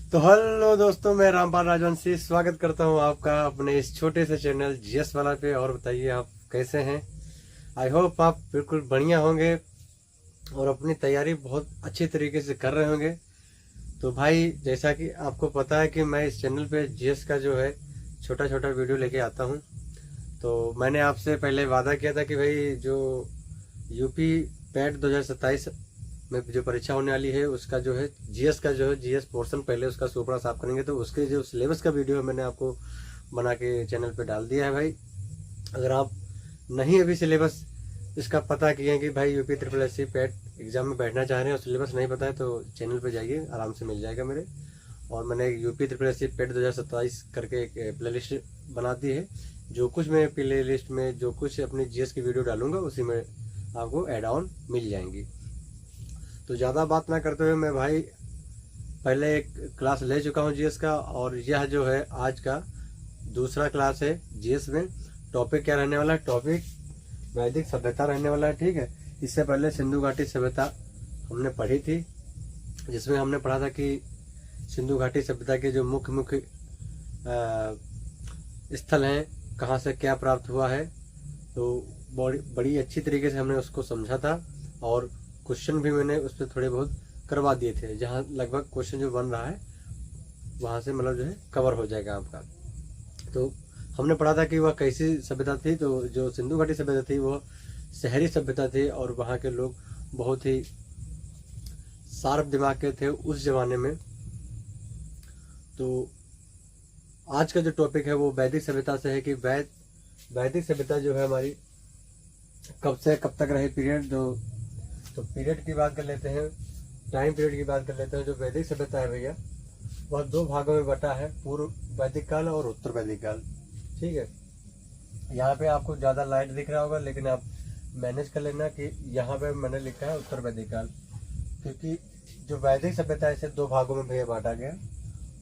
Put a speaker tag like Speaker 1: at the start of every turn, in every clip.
Speaker 1: तो हेलो दोस्तों, मैं रामपाल राजवंशी स्वागत करता हूं आपका अपने इस छोटे से चैनल जीएस वाला पे। और बताइए आप कैसे हैं। आई होप आप बिल्कुल बढ़िया होंगे और अपनी तैयारी बहुत अच्छी तरीके से कर रहे होंगे। तो भाई, जैसा कि आपको पता है कि मैं इस चैनल पे जीएस का जो है छोटा छोटा वीडियो लेके आता हूं। तो मैंने आपसे पहले वादा किया था कि भाई जो यूपी पैट 2027 में जो परीक्षा होने वाली है उसका जो है जीएस का जो है जीएस पोर्शन पहले उसका सोपड़ा साफ करेंगे। तो उसके जो सिलेबस का वीडियो मैंने आपको बना के चैनल पे डाल दिया है। भाई, अगर आप नहीं अभी सिलेबस इसका पता किए हैं कि भाई UP triple S C PET exam में बैठना चाह रहे हैं और सिलेबस नहीं पता है, तो चैनल पे जाइए, आराम से मिल जाएगा मेरे। और मैंने UP triple S C PET 2027 करके एक प्ले लिस्ट बना दी है। जो कुछ मैं प्ले लिस्ट में जो कुछ अपनी जीएस की वीडियो डालूंगा उसी में आपको एड ऑन मिल जाएंगी। तो ज़्यादा बात ना करते हुए मैं भाई पहले एक क्लास ले चुका हूँ जीएस का, और यह जो है आज का दूसरा क्लास है जीएस में। टॉपिक क्या रहने वाला है? टॉपिक वैदिक सभ्यता रहने वाला है। ठीक है, इससे पहले सिंधु घाटी सभ्यता हमने पढ़ी थी, जिसमें हमने पढ़ा था कि सिंधु घाटी सभ्यता के जो मुख्य मुख्य स्थल हैं, कहाँ से क्या प्राप्त हुआ है। तो बड़ी अच्छी तरीके से हमने उसको समझा था और क्वेश्चन भी मैंने उस पर थोड़े बहुत करवा दिए थे, जहाँ लगभग क्वेश्चन जो बन रहा है वहाँ से मतलब जो है कवर हो जाएगा आपका। तो हमने पढ़ा था कि वह कैसी सभ्यता थी। तो जो सिंधु घाटी सभ्यता थी वह शहरी सभ्यता थी और वहाँ के लोग बहुत ही शार्प दिमाग के थे उस जमाने में। तो आज का जो टॉपिक है वो वैदिक सभ्यता से है कि वैदिक सभ्यता जो है हमारी कब से कब तक रही पीरियड। तो पीरियड की बात कर लेते हैं, टाइम पीरियड की बात कर लेते हैं। जो वैदिक सभ्यता है भैया वह दो भागों में बटा है, पूर्व वैदिक काल और उत्तर वैदिक काल। ठीक है, यहाँ पे आपको ज़्यादा लाइट दिख रहा होगा, लेकिन आप मैनेज कर लेना कि यहाँ पे मैंने लिखा है उत्तर वैदिक काल, क्योंकि जो वैदिक सभ्यता है इसे दो भागों में भैया बांटा गया,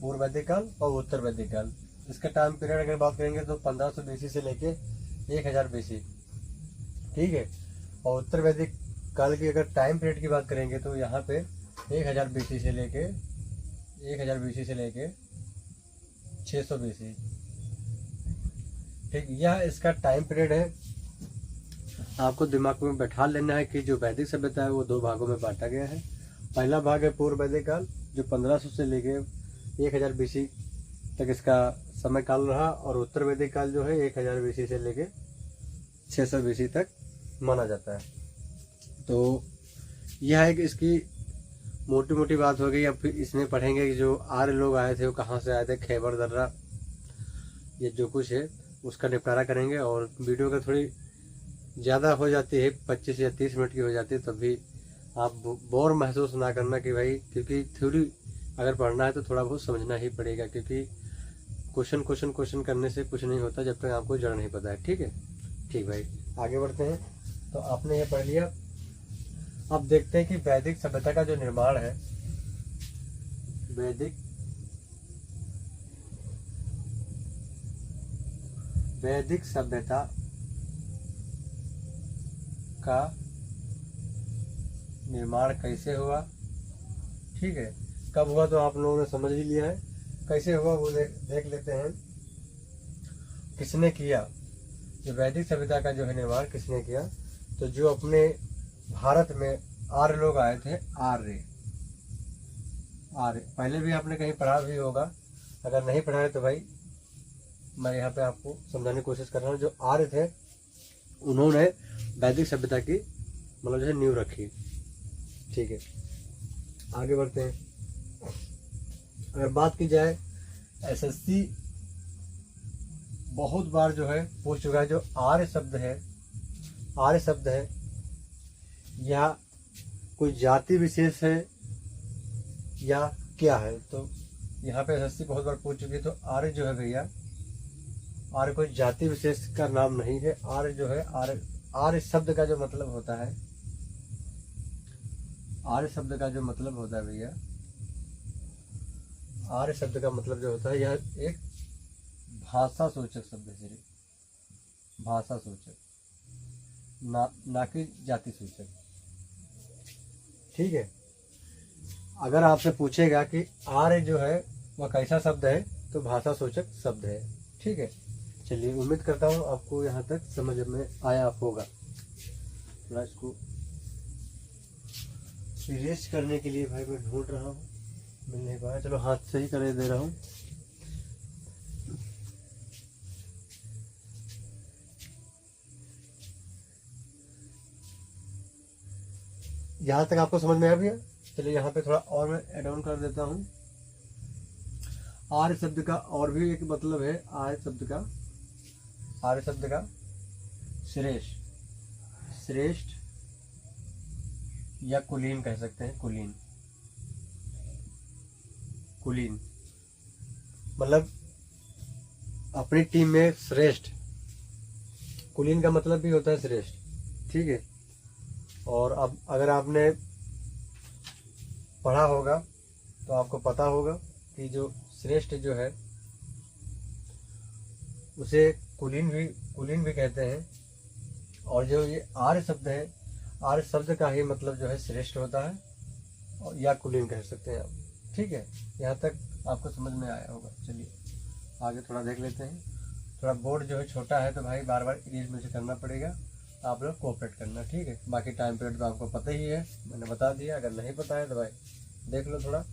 Speaker 1: पूर्व वैदिक काल और उत्तर वैदिक काल। इसका टाइम पीरियड अगर बात करेंगे तो 1500 BC से लेके 1000 BC। ठीक है, और उत्तर वैदिक काल की अगर टाइम पीरियड की बात करेंगे तो यहाँ पे 1000 BC से लेके 600 BC। ठीक, यह इसका टाइम पीरियड है। आपको दिमाग में बैठा लेना है कि जो वैदिक सभ्यता है वो दो भागों में बांटा गया है। पहला भाग है पूर्व वैदिक काल, जो 1500 से लेके 1000 BC तक इसका समय काल रहा, और उत्तर वैदिक काल जो है 1000 BC से लेके 600 BC तक माना जाता है। तो यह है कि इसकी मोटी मोटी बात हो गई। अब फिर इसमें पढ़ेंगे कि जो आर्य लोग आए थे वो कहाँ से आए थे, खैबर दर्रा, ये जो कुछ है उसका निपटारा करेंगे। और वीडियो का थोड़ी ज़्यादा हो जाती है, 25 या 30 मिनट की हो जाती है, तब भी आप बोर महसूस ना करना कि भाई, क्योंकि थ्योरी अगर पढ़ना है तो थोड़ा बहुत समझना ही पड़ेगा, क्योंकि क्वेश्चन करने से कुछ नहीं होता जब तक आपको जड़ नहीं पता है। ठीक है, ठीक भाई, आगे बढ़ते हैं। तो आपने ये पढ़ लिया। अब देखते हैं कि वैदिक सभ्यता का जो निर्माण है, वैदिक सभ्यता का निर्माण कैसे हुआ। ठीक है, कब हुआ तो आप लोगों ने समझ ही लिया है, कैसे हुआ वो देख लेते हैं। किसने किया जो वैदिक सभ्यता का जो है निर्माण किसने किया? तो जो अपने भारत में आर्य लोग आए थे, आर्य पहले भी आपने कहीं पढ़ा भी होगा, अगर नहीं पढ़ा है तो भाई मैं यहाँ पे आपको समझाने की कोशिश कर रहा हूँ। जो आर्य थे उन्होंने वैदिक सभ्यता की मतलब जो है नींव रखी। ठीक है, आगे बढ़ते हैं। अगर बात की जाए, एसएससी बहुत बार जो है पूछ चुका है, जो आर्य शब्द है यह कोई जाति विशेष है या क्या है? तो यहाँ पे एसएससी बहुत बार पूछ चुकी है। तो आर्य जो है भैया, आर्य कोई जाति विशेष का नाम नहीं है। आर्य जो है, आर्य शब्द का जो मतलब होता है, आर्य शब्द का जो मतलब होता है भैया, आर्य शब्द का मतलब जो होता है यह एक भाषा सूचक शब्द है, सिर्फ भाषा सूचक, ना कि जाति सूचक। ठीक है, अगर आपसे पूछेगा कि आर्य जो है वह कैसा शब्द है, तो भाषा सूचक शब्द है। ठीक है, चलिए उम्मीद करता हूँ आपको यहाँ तक समझ में आया होगा। थोड़ा इसको इरेज करने के लिए भाई मैं ढूंढ रहा हूँ, मिल नहीं पाया, चलो हाथ से ही कर दे रहा हूँ। यहाँ तक आपको समझ में आ गया। चलिए यहाँ पे थोड़ा और मैं एड ऑन कर देता हूँ। आर्य शब्द का और भी एक मतलब है, आर्य शब्द का श्रेष्ठ, श्रेष्ठ या कुलीन कह सकते हैं। कुलीन, कुलीन मतलब अपनी टीम में श्रेष्ठ। कुलीन का मतलब भी होता है श्रेष्ठ। ठीक है, और अब अगर आपने पढ़ा होगा तो आपको पता होगा कि जो श्रेष्ठ जो है उसे कुलीन भी कहते हैं। और जो ये आर्य शब्द है, आर्य शब्द का ही मतलब जो है श्रेष्ठ होता है, और या कुलीन कह सकते हैं आप। ठीक है, यहाँ तक आपको समझ में आया होगा। चलिए आगे थोड़ा देख लेते हैं। थोड़ा बोर्ड जो है छोटा है तो भाई बार बार इरेज मुझे करना पड़ेगा, आप लोग कोऑपरेट करना। ठीक है, बाकी टाइम पीरियड तो आपको पता ही है, मैंने बता दिया। अगर नहीं पता है तो भाई देख लो थोड़ा।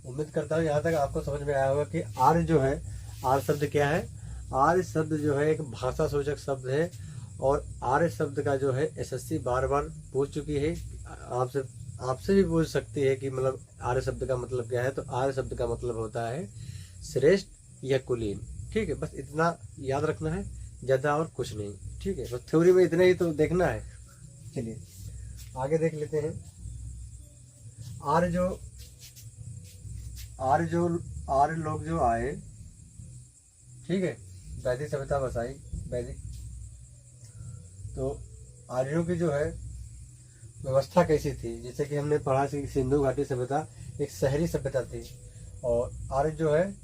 Speaker 1: उम्मीद करता हूँ यहाँ तक आपको समझ में आया होगा कि आर्य जो है, आर्य शब्द क्या है। आर्य शब्द जो है एक भाषा सूचक शब्द है, और आर्य शब्द का जो है एसएससी बार बार पूछ चुकी है, आपसे भी पूछ सकती है कि मतलब आर्य शब्द का मतलब क्या है। तो आर्य शब्द का मतलब होता है श्रेष्ठ या कुलीन। ठीक है, बस इतना याद रखना है, ज़्यादा और कुछ नहीं। ठीक है, बस थ्योरी में इतना ही तो देखना है। चलिए आगे देख लेते हैं। आर्य लोग जो आए, ठीक है, वैदिक सभ्यता बसाई, वैदिक। तो आर्यों की जो है व्यवस्था कैसी थी, जैसे कि हमने पढ़ा कि सिंधु घाटी सभ्यता एक शहरी सभ्यता थी, और आर्य जो है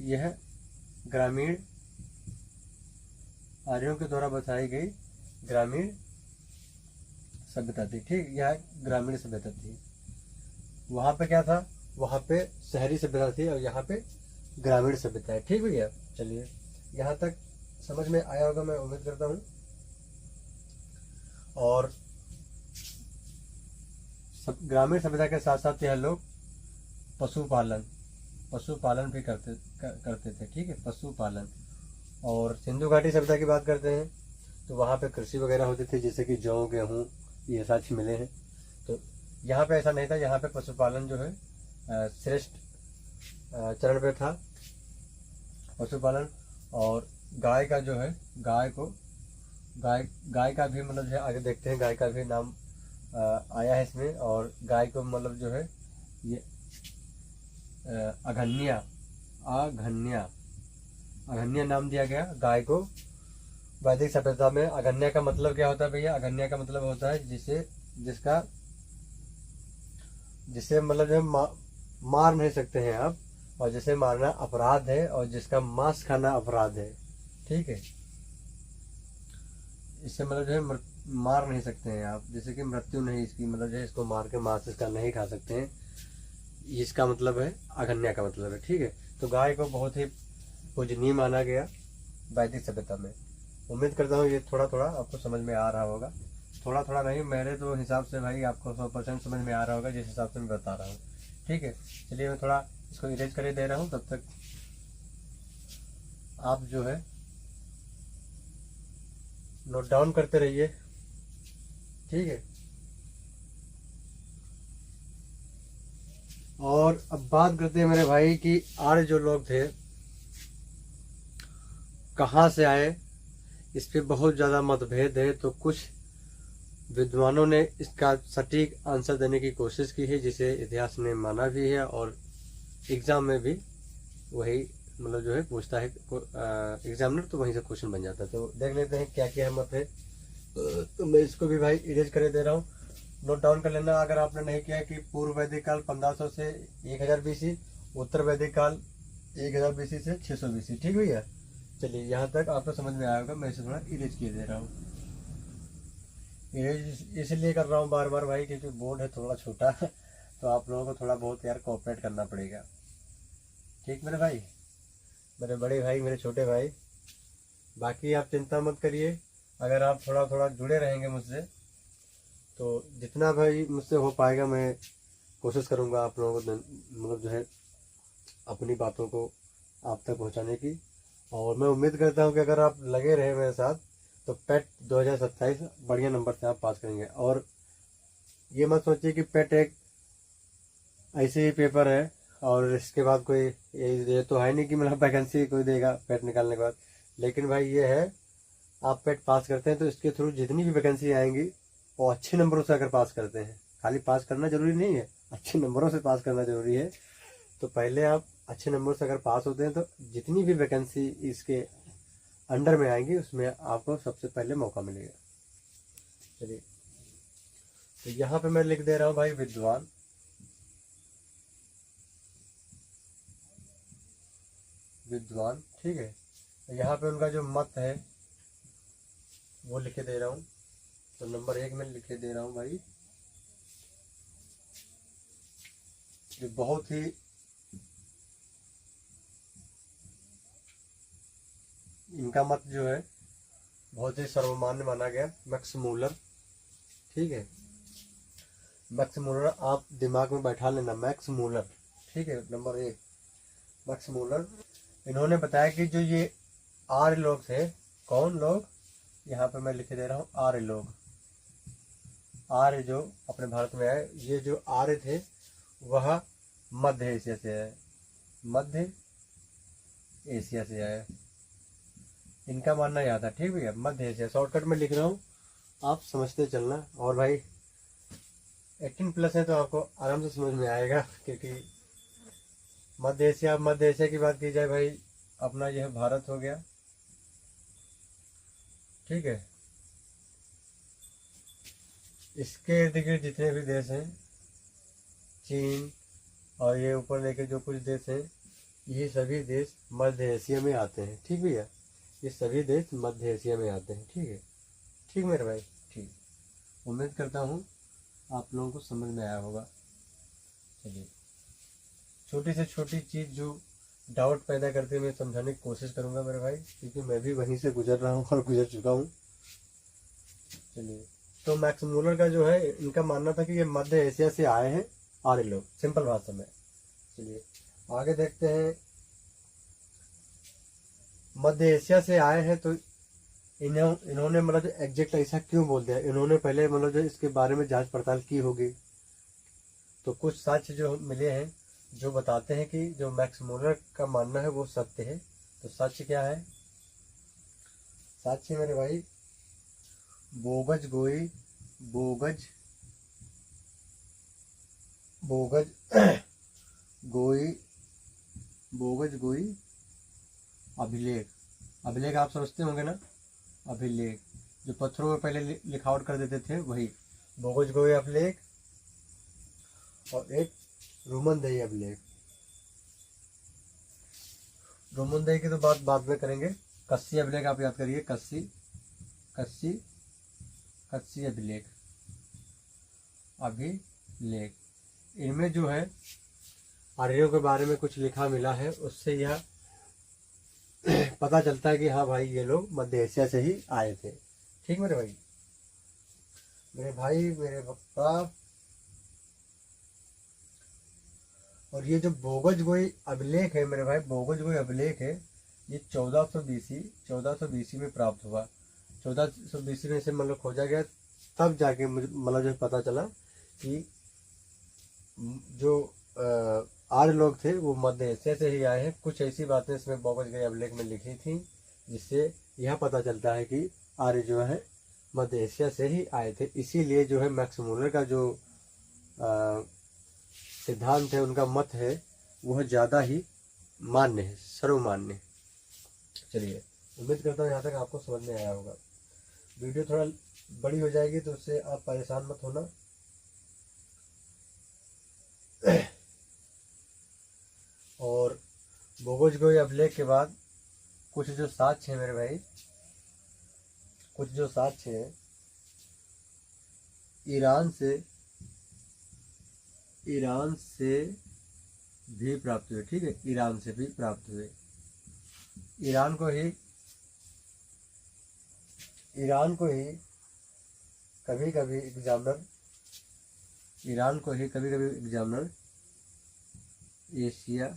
Speaker 1: यह ग्रामीण, आर्यों के द्वारा बसाई गई ग्रामीण सभ्यता थी। ठीक, यह ग्रामीण सभ्यता थी। वहाँ पे क्या था, वहाँ पे शहरी सभ्यता थी, और यहाँ पे ग्रामीण सभ्यता है। ठीक भैया, चलिए यहाँ तक समझ में आया होगा, मैं उम्मीद करता हूँ। और ग्रामीण सभ्यता के साथ साथ यह लोग पशुपालन भी करते थे। ठीक है, पशुपालन। और सिंधु घाटी सभ्यता की बात करते हैं तो वहाँ पे कृषि वगैरह होती थी, जैसे कि जौ, गेहूँ, ये साक्ष्य मिले हैं। तो यहाँ पे ऐसा नहीं था, यहाँ पे पशुपालन जो है श्रेष्ठ चरण पे था, पशुपालन। और गाय का जो है, गाय का भी मतलब जो है, आगे देखते हैं, गाय का भी नाम आया है इसमें। और गाय को मतलब जो है ये अघन्या नाम दिया गया गाय को। वैदिक सभ्यता में अघन्या का मतलब क्या होता है भैया? अघन्या का मतलब होता है जिसे मतलब जो मार नहीं सकते हैं आप, और जिसे मारना अपराध है, और जिसका मांस खाना अपराध है। ठीक है, इससे मतलब जो है मार नहीं सकते हैं आप, जैसे कि मृत्यु नहीं इसकी, मतलब जो है इसको मार के मांस इसका नहीं खा सकते हैं, इसका मतलब है अघन्या का मतलब है। ठीक है, तो गाय को बहुत ही पूजनीय माना गया वैदिक सभ्यता में। उम्मीद करता हूँ ये थोड़ा थोड़ा आपको समझ में आ रहा होगा। थोड़ा थोड़ा नहीं, मेरे तो हिसाब से भाई आपको 100% समझ में आ रहा होगा, जिस हिसाब से मैं बता रहा हूँ। ठीक है, चलिए मैं थोड़ा इसको इरेज कर दे रहा हूँ, तब तक आप जो है नोट डाउन करते रहिए। ठीक है, और अब बात करते हैं मेरे भाई कि आर्य जो लोग थे कहाँ से आए, इस पे बहुत ज़्यादा मतभेद है। तो कुछ विद्वानों ने इसका सटीक आंसर देने की कोशिश की है, जिसे इतिहास ने माना भी है, और एग्ज़ाम में भी वही मतलब जो है पूछता है एग्जामिनर, तो वहीं से क्वेश्चन बन जाता है। तो देख लेते हैं क्या क्या मत है। तो मैं इसको भी भाई इरेज कर दे रहा हूँ, नोट डाउन कर लेना अगर आपने नहीं किया, कि पूर्व वैदिक काल 1500 से 1000 BC, उत्तर वैदिक काल 1000 BC से 600 BC। ठीक भैया, चलिए यहाँ तक आपको समझ में आया होगा। मैं इसे थोड़ा इरेज किए दे रहा हूँ। इरेज इसलिए कर रहा हूँ बार बार भाई, क्योंकि बोर्ड है थोड़ा छोटा तो आप लोगों को थोड़ा बहुत यार कोऑपरेट करना पड़ेगा। ठीक मेरे भाई, मेरे बड़े भाई, मेरे छोटे भाई। बाकी आप चिंता मत करिए, अगर आप थोड़ा थोड़ा जुड़े रहेंगे मुझसे तो जितना भाई मुझसे हो पाएगा मैं कोशिश करूँगा आप लोगों को मतलब जो है अपनी बातों को आप तक पहुँचाने की। और मैं उम्मीद करता हूँ कि अगर आप लगे रहे मेरे साथ तो पेट 2027 बढ़िया नंबर से आप पास करेंगे। और ये मत सोचिए कि पेट एक ऐसे ही पेपर है और इसके बाद कोई ये तो है नहीं कि मतलब वैकेंसी कोई देगा पेट निकालने के बाद। लेकिन भाई ये है, आप पेट पास करते हैं तो इसके थ्रू जितनी भी वैकेंसी आएंगी वो अच्छे नंबरों से अगर पास करते हैं, खाली पास करना जरूरी नहीं है, अच्छे नंबरों से पास करना जरूरी है। तो पहले आप अच्छे नंबर से अगर पास होते हैं तो जितनी भी वैकेंसी इसके अंडर में आएंगी उसमें आपको सबसे पहले मौका मिलेगा। चलिए, तो यहाँ पे मैं लिख दे रहा हूँ भाई विद्वान। विद्वान, ठीक है। तो यहाँ पे उनका जो मत है वो लिखे दे रहा हूँ। तो नंबर 1 में लिखे दे रहा हूँ भाई, जो बहुत ही इनका मत जो है बहुत ही सर्वमान्य माना गया, मैक्स मूलर। ठीक है, मैक्स मूलर आप दिमाग में बैठा लेना, मैक्स मूलर। ठीक है, नंबर 1 मैक्स मूलर। इन्होंने बताया कि जो ये आर्य लोग थे, कौन लोग, यहाँ पे मैं लिख दे रहा हूँ आर्य लोग। आर्य जो अपने भारत में आए, ये जो आर्य थे वह मध्य एशिया से आए, मध्य एशिया से आए, इनका मानना यह था। ठीक भैया, मध्य एशिया, शॉर्टकट में लिख रहा हूँ, आप समझते चलना। और भाई 18+ है तो आपको आराम से समझ में आएगा, क्योंकि मध्य एशिया की बात की जाए भाई, अपना यह भारत हो गया। ठीक है, इसके इर्द गिर्द जितने भी देश हैं, चीन और ये ऊपर लेके जो कुछ देश हैं, ये सभी देश मध्य एशिया में आते हैं। ठीक भैया, ये सभी देश मध्य एशिया में आते हैं। ठीक है, ठीक मेरे भाई, ठीक। उम्मीद करता हूँ आप लोगों को समझ में आया होगा। चलिए, छोटी से छोटी चीज़ जो डाउट पैदा करते मैं समझाने की कोशिश करूँगा मेरे भाई, क्योंकि मैं भी वहीं से गुजर रहा हूँ और गुजर चुका हूँ। चलिए, तो मैक्स मूलर का जो है, इनका मानना था कि ये मध्य एशिया से आए हैं आर्य लोग, सिंपल भाषा में। चलिए आगे देखते हैं, मध्य एशिया से आए हैं तो इन्होंने मतलब एग्जैक्ट ऐसा क्यों बोल दिया, इन्होंने पहले मतलब जो इसके बारे में जांच पड़ताल की होगी। तो कुछ साक्ष्य जो मिले हैं जो बताते हैं कि जो मैक्स मूलर का मानना है वो सत्य है। तो साक्ष्य क्या है, साक्ष्य मेरे भाई, बोगज गोई, बोगज बोगज गोई, बोगज गोई अभिलेख। अभिलेख आप समझते होंगे ना, अभिलेख जो पत्थरों में पहले लिखावट कर देते थे, वही बोगज गोई अभिलेख। और एक रोमनदेही अभिलेख। रोमनदेही की तो बात बाद में करेंगे। कस्सी अभिलेख आप याद करिए, कस्सी कस्सी कस्सी अभिलेख, अभिलेख। इनमें जो है आर्यों के बारे में कुछ लिखा मिला है, उससे यह पता चलता है कि हाँ भाई ये लोग मध्य एशिया से ही आए थे। ठीक मेरे भाई, मेरे भाई, मेरे पापा। और ये जो बोगज गोई अभिलेख है मेरे भाई, बोगज गोई अभिलेख है, ये 1400 बीसी में प्राप्त हुआ। 1400 बीसी में से मतलब खोजा गया, तब जाके मुझे मतलब जो पता चला कि जो आर्य लोग थे वो मध्य एशिया से ही आए हैं। कुछ ऐसी बातें इसमें बोगज गोई अभिलेख में लिखी थी जिससे यह पता चलता है कि आर्य जो है मध्य एशिया से ही आए थे। इसीलिए जो है मैक्स मूलर का जो सिद्धांत है, उनका मत है, वह ज़्यादा ही मान्य है, सर्वमान्य। चलिए, उम्मीद करता हूँ यहाँ तक आपको समझ में आया होगा। वीडियो थोड़ा बड़ी हो जाएगी तो उससे आप परेशान मत होना। और बोगज गोई अभिलेख के बाद कुछ जो साक्ष्य है मेरे भाई, कुछ जो साक्ष्य है ईरान से भी प्राप्त हुए, ठीक है, ईरान से भी प्राप्त हुए। ईरान को ही कभी कभी एग्जामिनर एशिया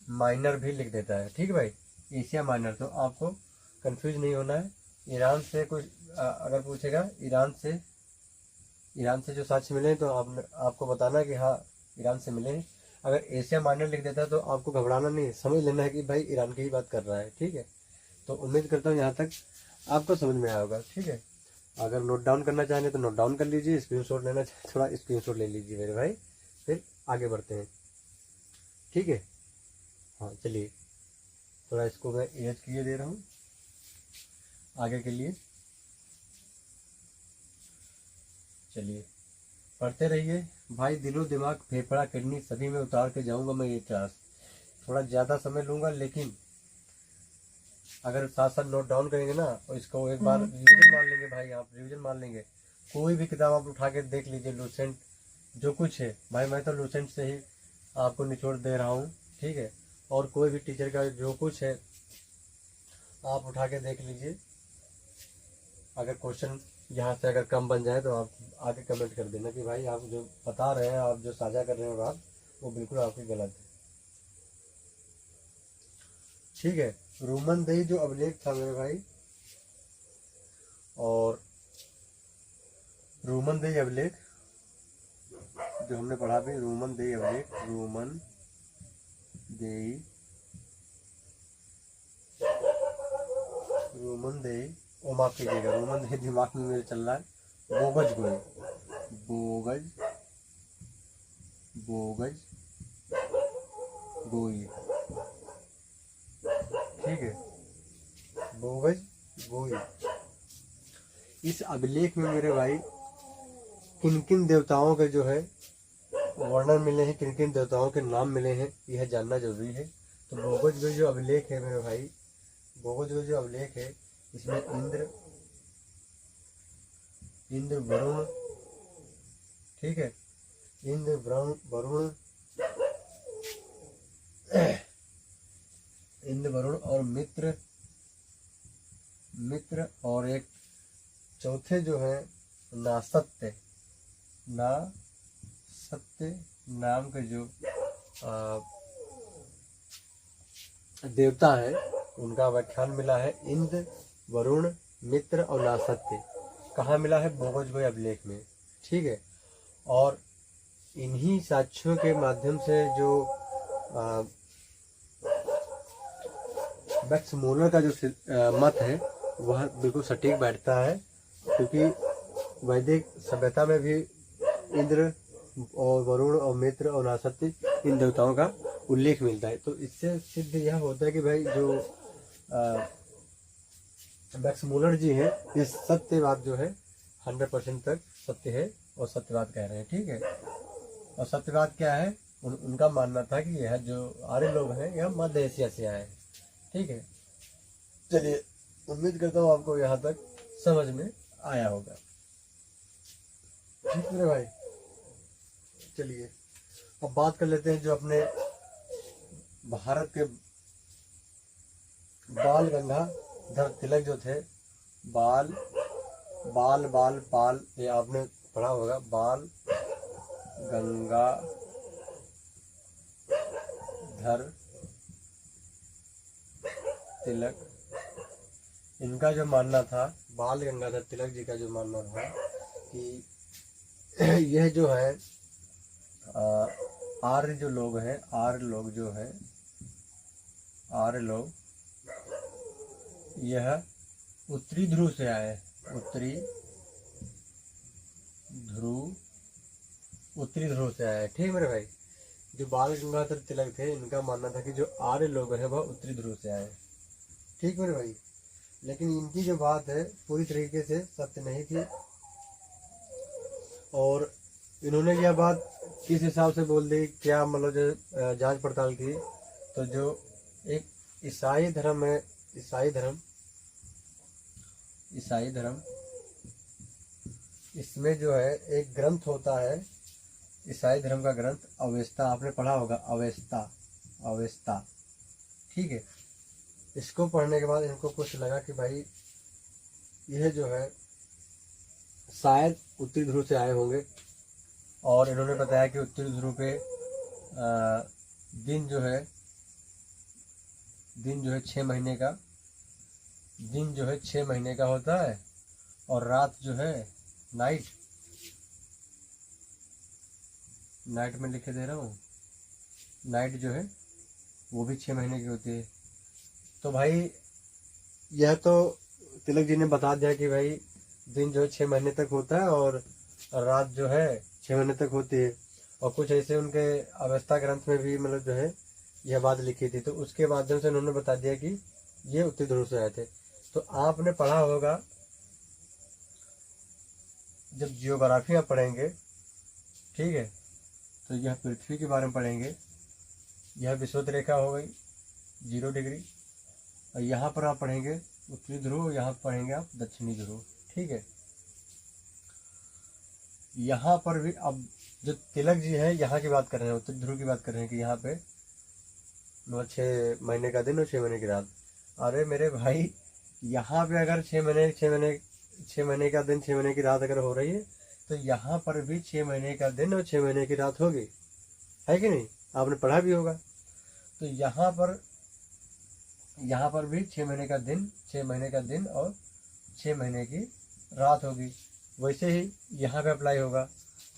Speaker 1: माइनर भी लिख देता है, ठीक है भाई, एशिया माइनर। तो आपको कंफ्यूज नहीं होना है। ईरान से कुछ अगर पूछेगा, ईरान से जो साक्ष्य मिले तो आपको बताना है कि हाँ ईरान से मिले हैं। अगर एशिया माइनर लिख देता है तो आपको घबराना नहीं है, समझ लेना है कि भाई ईरान की ही बात कर रहा है, ठीक है। तो उम्मीद करता हूँ यहाँ तक आपको समझ में आया होगा, ठीक है। अगर नोट डाउन करना चाहें तो नोट डाउन कर लीजिए, स्क्रीनशॉट लेना चाहें थोड़ा स्क्रीनशॉट ले लीजिए मेरे भाई, फिर आगे बढ़ते हैं, ठीक है। हाँ चलिए, थोड़ा इसको मैं इरेज किए दे रहा हूँ आगे के लिए। चलिए पढ़ते रहिए भाई, दिलो दिमाग फेफड़ा किडनी सभी में उतार के जाऊंगा मैं ये क्लास। थोड़ा ज़्यादा समय लूँगा, लेकिन अगर साथ साथ नोट डाउन करेंगे ना और इसको एक बार रिवीजन मान लेंगे भाई, आप रिवीजन मान लेंगे। कोई भी किताब आप उठा के देख लीजिए, लूसेंट जो कुछ है भाई, मैं तो लूसेंट से ही आपको निचोड़ दे रहा हूँ, ठीक है। और कोई भी टीचर का जो कुछ है आप उठा के देख लीजिए। अगर क्वेश्चन यहाँ से अगर कम बन जाए तो आप आगे कमेंट कर देना कि भाई आप जो बता रहे हैं, आप जो साझा कर रहे हैं बात, वो बिल्कुल आपकी गलत है, ठीक है। रूमनदेही जो अभिलेख था मेरे भाई, और रूमनदेही अभिलेख जो हमने पढ़ा भी, रूमनदेही अभिलेख, रूमनदेही ओ माफ कीजिएगा, रूमनदेही दिमाग में मेरे चल रहा है, बोगज गोई, ठीक है, बोगज गोई। इस अभिलेख में मेरे भाई किन किन देवताओं के जो है वर्णन मिले हैं, किन किन देवताओं के नाम मिले हैं, यह जानना जरूरी है। तो बोगज गोई जो अभिलेख है मेरे भाई, बोगज गोई जो अभिलेख है, इसमें इंद्र वरुण, ठीक है, इंद्र वरुण और मित्र और एक चौथे जो है नासत्य नाम के जो देवता है, उनका व्याख्यान मिला है। इंद्र वरुण मित्र और नासत्य कहाँ मिला है? बोगज गोई अभिलेख में, ठीक है। और इन्हीं साक्ष्यों के माध्यम से जो मैक्स मूलर का जो मत है वह बिल्कुल सटीक बैठता है, क्योंकि वैदिक सभ्यता में भी इंद्र और वरुण और मित्र और नासत्य इन देवताओं का उल्लेख मिलता है। तो इससे सिद्ध यह होता है कि भाई जो मैक्स मूलर जी हैं, इस सत्यवाद जो है 100% तक सत्य है और सत्यवाद कह रहे हैं, ठीक है। और सत्यवाद क्या है? उनका मानना था कि यह जो आर्य लोग हैं यह मध्य एशिया से आए हैं, ठीक है। चलिए, उम्मीद करता हूँ आपको यहाँ तक समझ में आया होगा, ठीक है भाई। चलिए अब बात कर लेते हैं जो अपने भारत के बाल गंगाधर तिलक जो थे, बाल पाल, ये आपने पढ़ा होगा, बाल गंगाधर तिलक, इनका जो मानना था, बाल गंगाधर तिलक जी का जो मानना था कि यह जो है आर्य जो लोग हैं, आर्य लोग यह उत्तरी ध्रुव से आए, उत्तरी ध्रुव से आए, ठीक है मेरे भाई। जो बाल गंगाधर तिलक थे, इनका मानना था कि जो आर्य लोग हैं वह उत्तरी ध्रुव से आए, ठीक मेरे भाई। लेकिन इनकी जो बात है पूरी तरीके से सत्य नहीं थी, और इन्होंने यह बात किस हिसाब से बोल दी, क्या मतलब जो जांच पड़ताल की, तो जो एक ईसाई धर्म है, ईसाई धर्म इसमें जो है एक ग्रंथ होता है ईसाई धर्म का ग्रंथ अवेस्ता, आपने पढ़ा होगा अवेस्ता, अवेस्ता, ठीक है। इसको पढ़ने के बाद इनको कुछ लगा कि भाई यह जो है शायद उत्तरी ध्रुव से आए होंगे, और इन्होंने बताया कि उत्तरी ध्रुव पे दिन जो है 6 महीने का, दिन जो है 6 महीने का होता है, और रात जो है नाइट में लिखे दे रहा हूँ, नाइट जो है वो भी 6 महीने की होती है। तो भाई यह तो तिलक जी ने बता दिया कि भाई दिन जो है 6 महीने तक होता है और रात जो है 6 महीने तक होती है। और कुछ ऐसे उनके अवस्था ग्रंथ में भी मतलब जो है यह बात लिखी थी, तो उसके माध्यम से उन्होंने बता दिया कि ये उत्तरी ध्रुव से आए थे। तो आपने पढ़ा होगा, जब जियोग्राफी आप पढ़ेंगे, ठीक है, तो यह पृथ्वी के बारे में पढ़ेंगे, यह विषुवत रेखा हो गई 0 डिग्री, और यहाँ पर आप पढ़ेंगे उत्तरी ध्रुव, यहाँ पढ़ेंगे आप दक्षिणी ध्रुव, ठीक है। यहाँ पर भी अब जो तिलक जी है यहाँ की बात कर रहे हैं, उत्तरी ध्रुव की बात कर रहे हैं कि यहाँ पे 6 महीने का दिन और 6 महीने की रात। अरे मेरे भाई, यहाँ पे अगर 6 महीने का दिन 6 महीने की रात अगर हो रही है, तो यहाँ पर भी 6 महीने का दिन और 6 महीने की रात होगी, है कि नहीं? आपने पढ़ा भी होगा। तो यहाँ पर भी 6 महीने का दिन, 6 महीने का दिन और 6 महीने की रात होगी। वैसे ही यहाँ पे अप्लाई होगा।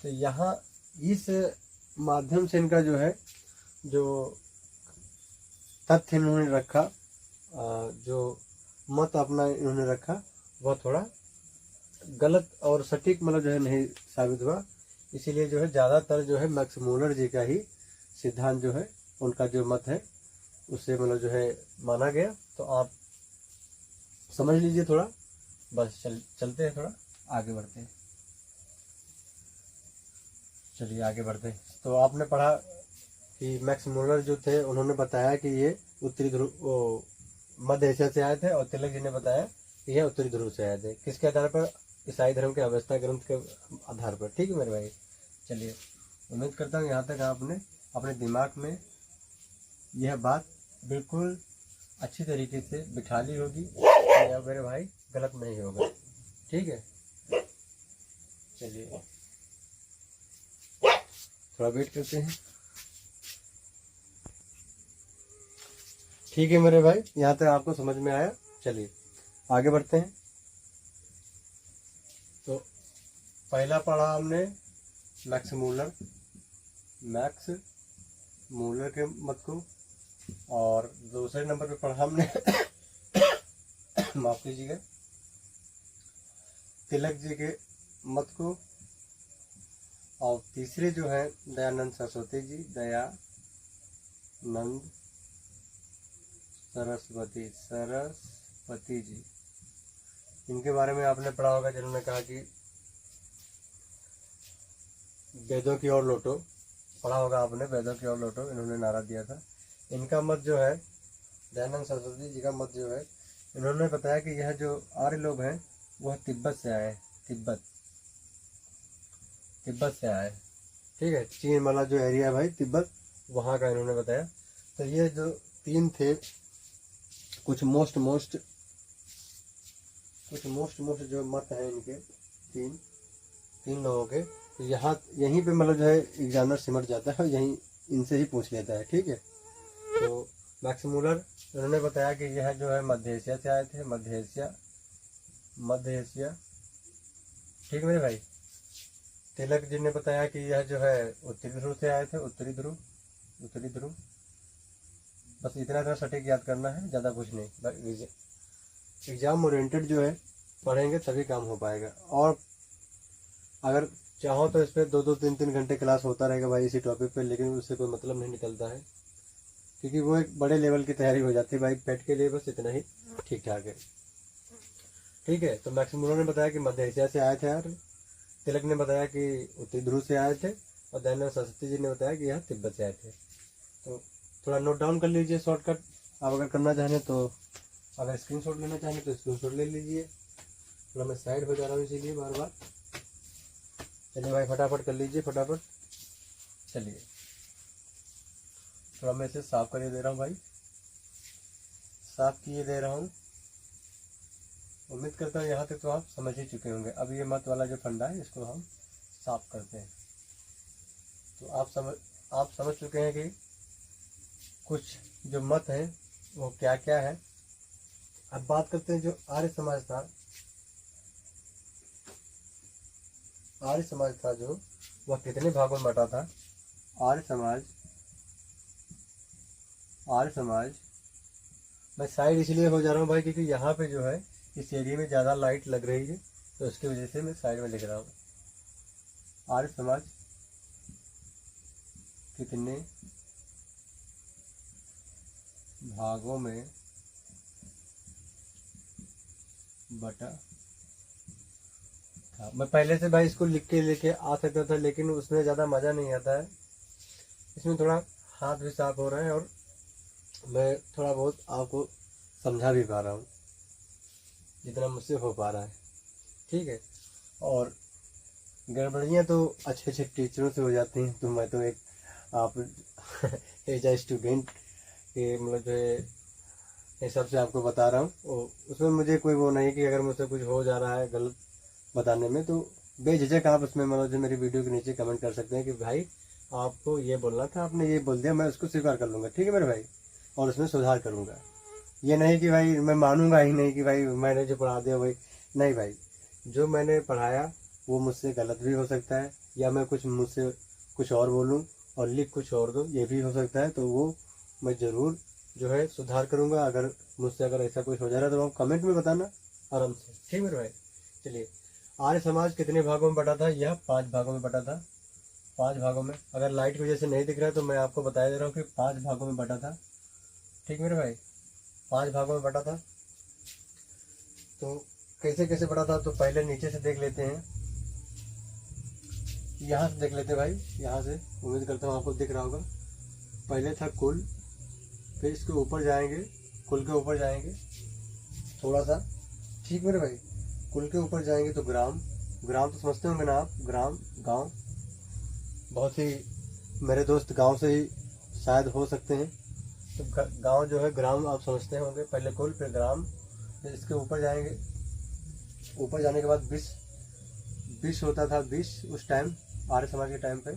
Speaker 1: तो यहाँ इस माध्यम से इनका जो है, जो तथ्य इन्होंने रखा, जो मत अपना इन्होंने रखा, वह थोड़ा गलत और सटीक मतलब जो है नहीं साबित हुआ। इसीलिए जो है ज़्यादातर जो है मैक्स मूलर जी का ही सिद्धांत जो है, उनका जो मत है, उससे मतलब जो है माना गया। तो आप समझ लीजिए थोड़ा, बस चलते हैं, थोड़ा आगे बढ़ते हैं। चलिए आगे बढ़ते हैं। तो आपने पढ़ा कि मैक्स मूलर जो थे उन्होंने बताया कि ये उत्तरी ध्रुव मध्य एशिया से आए थे, और तिलक जी ने बताया कि यह उत्तरी ध्रुव से आए थे। किसके आधार पर? ईसाई धर्म के अवस्था ग्रंथ के आधार पर, ठीक है मेरे भाई। चलिए, उम्मीद करता हूँ यहाँ तक आपने अपने दिमाग में यह बात बिल्कुल अच्छी तरीके से बिठा ली होगी, या मेरे भाई गलत नहीं होगा, ठीक है। चलिए थोड़ा वेट करते हैं। ठीक है मेरे भाई, यहाँ तक आपको समझ में आया। चलिए आगे बढ़ते हैं। तो पहला पढ़ा हमने मैक्स मूलर के मत को, और दूसरे नंबर पे पढ़ा हमने माफ कीजिएगा, तिलक जी के मत को, और तीसरे जो है दयानंद सरस्वती जी, दयानंद सरस्वती जी, इनके बारे में आपने पढ़ा होगा, जिन्होंने कहा कि वेदों की ओर लौटो, पढ़ा होगा आपने, वेदों की ओर लौटो, इन्होंने नारा दिया था। इनका मत जो है, दयानंद सरस्वती जी का मत जो है, इन्होंने बताया कि यह जो आर्य लोग हैं वह तिब्बत से आए, तिब्बत से आए, ठीक है। चीन वाला जो एरिया है भाई, तिब्बत, वहाँ का इन्होंने बताया। तो ये जो 3 थे, कुछ मोस्ट जो मत है इनके, तीन लोगों के, तो यहीं पे मतलब जो है एग्जामिनर सिमट जाता है, यहीं इनसे ही पूछ लेता है, ठीक है। तो मैक्स मूलर उन्होंने बताया कि यह जो है मध्य एशिया से आए थे, मध्य एशिया, ठीक मेरे भाई। तिलक जी ने बताया कि यह जो है उत्तरी ध्रुव से आए थे, उत्तरी ध्रुव। बस इतना सटीक याद करना है, ज़्यादा कुछ नहीं। एग्जाम ओरिएंटेड जो है पढ़ेंगे तभी काम हो पाएगा। और अगर चाहो तो इस पर 2-2, 3-3 घंटे क्लास होता रहेगा भाई इसी टॉपिक पे, लेकिन उससे कोई मतलब नहीं निकलता है, क्योंकि वो एक बड़े लेवल की तैयारी हो जाती है भाई। पेट के लिए बस इतना ही ठीक ठाक है, ठीक है। तो मैक्स मूलर ने बताया कि मध्य एशिया से आए थे यार, तिलक ने बताया कि उत्तरी ध्रुव से आए थे, और दयानंद सरस्वती जी ने बताया कि यह तिब्बत से आए थे। तो थोड़ा नोट डाउन कर लीजिए शॉर्टकट, आप अगर करना चाहें तो, अगर स्क्रीनशॉट लेना चाहें तो स्क्रीनशॉट ले लीजिए। थोड़ा मैं साइड हो जा रहा हूँ इसीलिए बार बार। चलिए भाई फटाफट कर लीजिए फटाफट। चलिए थोड़ा मैं इसे साफ करके दे रहा हूँ भाई, साफ किए दे रहा हूँ। उम्मीद करता हूँ यहाँ तक तो आप समझ ही चुके होंगे। अब ये मत वाला जो फंडा है इसको हम साफ करते हैं। तो आप समझ चुके हैं कि कुछ जो मत हैं वो क्या क्या है। अब बात करते हैं जो आर्य समाज था। आर्य समाज था जो वह कितने भागों में बटा था। आर्य समाज मैं साइड इसलिए हो जा रहा हूँ भाई क्योंकि यहाँ पे जो है इस एरिया में ज़्यादा लाइट लग रही है, तो इसकी वजह से मैं साइड में लिख रहा हूँ। आर्य समाज कितने भागों में बटा था। मैं पहले से भाई इसको लिख के लेके आ सकता था, लेकिन उसमें ज़्यादा मज़ा नहीं आता है। इसमें थोड़ा हाथ भी साफ हो रहा है और मैं थोड़ा बहुत आपको समझा भी पा रहा हूँ जितना मुझसे हो पा रहा है। ठीक है, और गड़बड़ियाँ तो अच्छे अच्छे टीचरों से हो जाती हैं। तो मैं तो एक आप एज ए स्टूडेंट के मतलब जो है हिसाब से आपको बता रहा हूँ। उसमें मुझे कोई वो नहीं कि अगर मुझसे कुछ हो जा रहा है गलत बताने में तो बेझिझक आप उसमें मतलब जो मेरी वीडियो के नीचे कमेंट कर सकते हैं कि भाई आपको ये बोलना था, आपने ये बोल दिया, मैं उसको स्वीकार कर लूँगा। ठीक है मेरे भाई, और उसमें सुधार करूँगा। ये नहीं कि भाई मैं मानूंगा ही नहीं कि भाई मैंने जो पढ़ा दिया वही नहीं। भाई जो मैंने पढ़ाया वो मुझसे गलत भी हो सकता है, या मैं मुझसे कुछ और बोलूँ और लिख कुछ और दूँ, ये भी हो सकता है। तो वो मैं ज़रूर जो है सुधार करूँगा। अगर मुझसे ऐसा कुछ हो जा रहा है तो आप कमेंट में बताना आराम से। ठीक मेरे भाई, चलिए आर्य समाज कितने भागों में बटा था। यह 5 भागों में बटा था। 5 भागों में, अगर लाइट की वजह से नहीं दिख रहा है तो मैं आपको बता दे रहा हूँ कि 5 भागों में बटा था। ठीक मेरे भाई, 5 भागों में बटा था। तो कैसे कैसे बटा था, तो पहले नीचे से देख लेते हैं। यहाँ से देख लेते हैं भाई, यहाँ से उम्मीद करता हूँ आपको दिख रहा होगा। पहले था कुल, फिर इसके ऊपर जाएंगे, कुल के ऊपर जाएंगे थोड़ा सा। ठीक मेरे भाई, कुल के ऊपर जाएंगे तो ग्राम। ग्राम तो समझते होंगे ना आप, ग्राम गांव। बहुत ही मेरे दोस्त गांव से ही शायद हो सकते हैं। तो गांव जो है ग्राम आप समझते होंगे। पहले कुल फिर ग्राम, फिर इसके ऊपर जाएंगे। ऊपर जाने के बाद विष होता था, विष उस टाइम आर्य समाज के टाइम पे।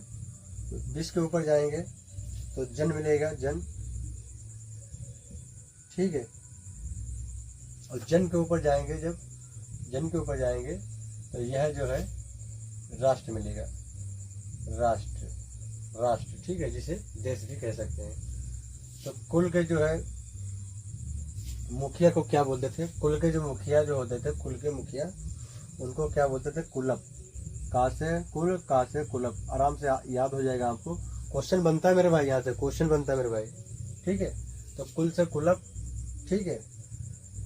Speaker 1: विष के ऊपर जाएंगे तो जन मिलेगा, जन। ठीक है, और जन के ऊपर जाएंगे, जब जन के ऊपर जाएंगे तो यह जो है राष्ट्र मिलेगा, राष्ट्र। ठीक है, जिसे देश भी कह सकते हैं। तो कुल के जो है मुखिया को क्या बोलते थे, कुल के जो मुखिया जो होते थे, कुल के मुखिया उनको क्या बोलते थे, कुलप। का से कुल, का से कुलप। आराम से याद हो जाएगा आपको। क्वेश्चन बनता है मेरे भाई, यहाँ से क्वेश्चन बनता है मेरे भाई। ठीक है, तो कुल से कुलप। ठीक है,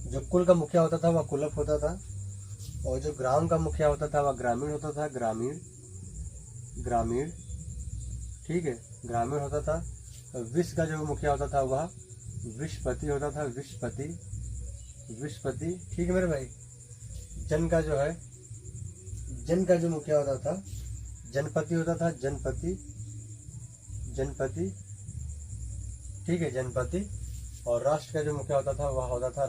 Speaker 1: जो कुल का मुखिया होता था वह कुलप होता था, और जो ग्राम का मुखिया होता था वह ग्रामीण होता था, ग्रामीण। ठीक है, ग्रामीण होता था। विश्व का जो मुखिया होता था वह विश्वपति होता था, विश्वपति। ठीक है मेरे भाई। जन का जो है, जन का जो मुखिया होता था जनपति होता था, जनपति। ठीक है, जनपति। और राष्ट्र का जो मुखिया होता था वह होता था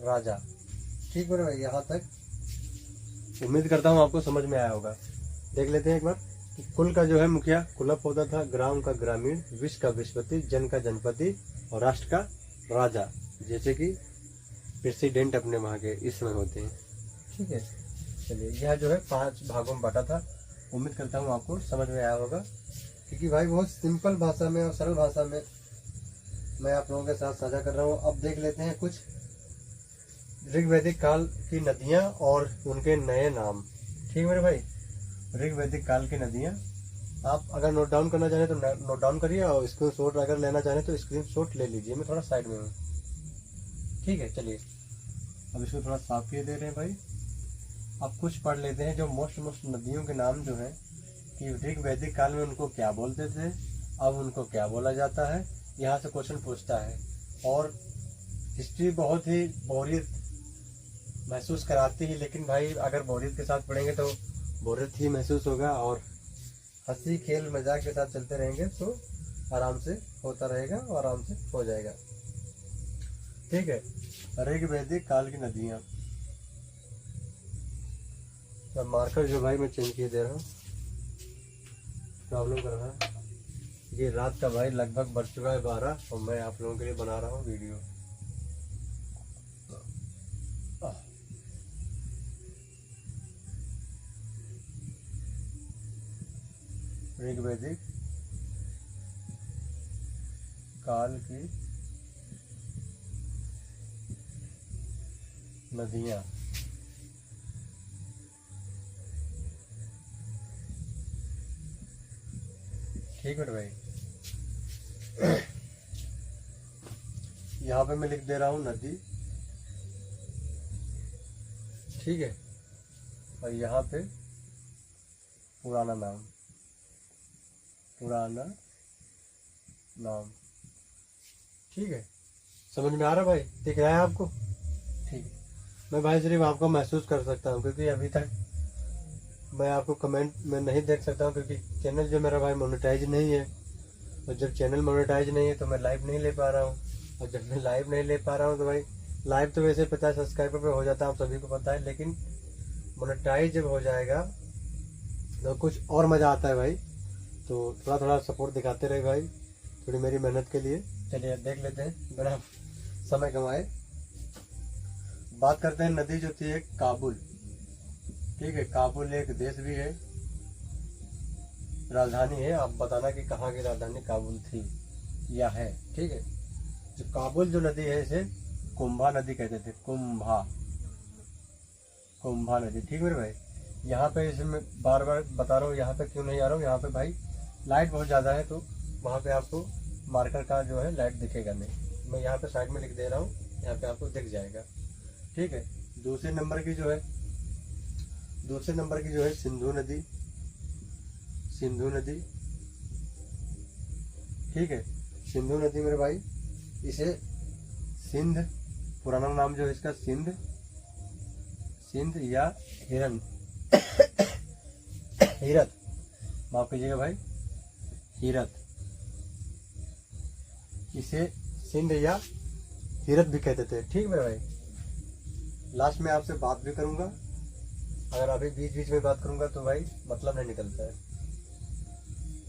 Speaker 1: राजा। ठीक मेरे भाई, यहाँ तक उम्मीद करता हूँ आपको समझ में आया होगा। देख लेते हैं एक बार कि कुल का जो है मुखिया कुलप होता था, ग्राम का ग्रामीण, विश्व का विश्वपति, जन का जनपति और राष्ट्र का राजा, जैसे कि प्रेसिडेंट अपने वहाँ के इसमें होते हैं। ठीक है, चलिए यह जो है 5 भागों में बटा था। उम्मीद करता हूँ आपको समझ में आया होगा, क्योंकि भाई बहुत सिंपल भाषा में और सरल भाषा में मैं आप लोगों के साथ साझा कर रहा हूँ। अब देख लेते हैं कुछ ऋग्वैदिक काल की नदियाँ और उनके नए नाम। ठीक मेरे भाई, ऋग्वैदिक काल की नदियाँ आप अगर नोट डाउन करना चाहें तो नोट डाउन करिए, और स्क्रीन शॉट अगर लेना चाहें तो स्क्रीन शॉट ले लीजिए। मैं थोड़ा साइड में हूँ। ठीक है, चलिए अब इसको थोड़ा साफ किए दे रहे हैं भाई। अब कुछ पढ़ लेते हैं जो मोस्ट नदियों के नाम जो है कि ऋग्वैदिक काल में उनको क्या बोलते थे, अब उनको क्या बोला जाता है। यहाँ से क्वेश्चन पूछता है, और हिस्ट्री बहुत ही बोरियत महसूस कराती है, लेकिन भाई अगर बोरियत के साथ पढ़ेंगे तो बोरियत ही महसूस होगा, और हंसी खेल मजाक के साथ चलते रहेंगे तो आराम से होता रहेगा और आराम से हो जाएगा। ठीक है। ऋग वैदिक काल की नदियाँ। अब मार्कर जो भाई मैं चेंज किए दे रहा हूँ, प्रॉब्लम कर रहा है। ये रात का भाई लगभग बढ़ चुका है 12 और मैं आप लोगों के लिए बना रहा हूँ वीडियो। ऋग्वैदिक काल की नदियाँ। ठीक है भाई। यहाँ पे मैं लिख दे रहा हूँ नदी, ठीक है, और यहाँ पे पुराना नाम, पुराना नाम। ठीक है, समझ में आ रहा भाई? दिख रहा है आपको? ठीक है। मैं भाई सिर्फ आपको महसूस कर सकता हूँ क्योंकि अभी तक मैं आपको कमेंट में नहीं देख सकता हूँ, क्योंकि चैनल जो मेरा भाई मोनेटाइज नहीं है, और जब चैनल मोनेटाइज नहीं है तो मैं लाइव नहीं ले पा रहा हूँ, और जब मैं लाइव नहीं ले पा रहा हूँ तो भाई लाइव तो वैसे 50 सब्सक्राइबर पे हो जाता है, आप सभी को पता है, लेकिन मोनेटाइज जब हो जाएगा तो कुछ और मज़ा आता है भाई। तो थोड़ा थोड़ा सपोर्ट दिखाते रहे भाई, थोड़ी मेरी मेहनत के लिए। चलिए देख लेते हैं बिना समय कमाए। बात करते हैं नदी जो थी एक काबुल। ठीक है, काबुल एक देश भी है, राजधानी है। आप बताना कि कहाँ की राजधानी काबुल थी या है। ठीक है, जो काबुल जो नदी है इसे कुंभा नदी कहते थे, कुंभा, कुंभा नदी। ठीक है भाई। यहाँ पे इसमें बार बार बता रहा हूँ, यहाँ पे क्यों नहीं आ रहा हूँ, यहाँ पे भाई लाइट बहुत ज़्यादा है तो वहाँ पे आपको मार्कर का जो है लाइट दिखेगा नहीं। मैं यहाँ पे साइड में लिख दे रहा हूँ, यहाँ पे आपको दिख जाएगा। ठीक है। दूसरे नंबर की जो है सिंधु नदी, सिंधु नदी। ठीक है, सिंधु नदी मेरे भाई, इसे सिंध, पुराना नाम जो है इसका सिंध, सिंध या हिरन हीरत, माफ कीजिएगा भाई, हीरत, इसे सिंध या हीरत भी कहते थे। ठीक मेरे भाई। लास्ट में आपसे बात भी करूंगा, अगर अभी बीच बीच में बात करूंगा तो भाई मतलब नहीं निकलता है।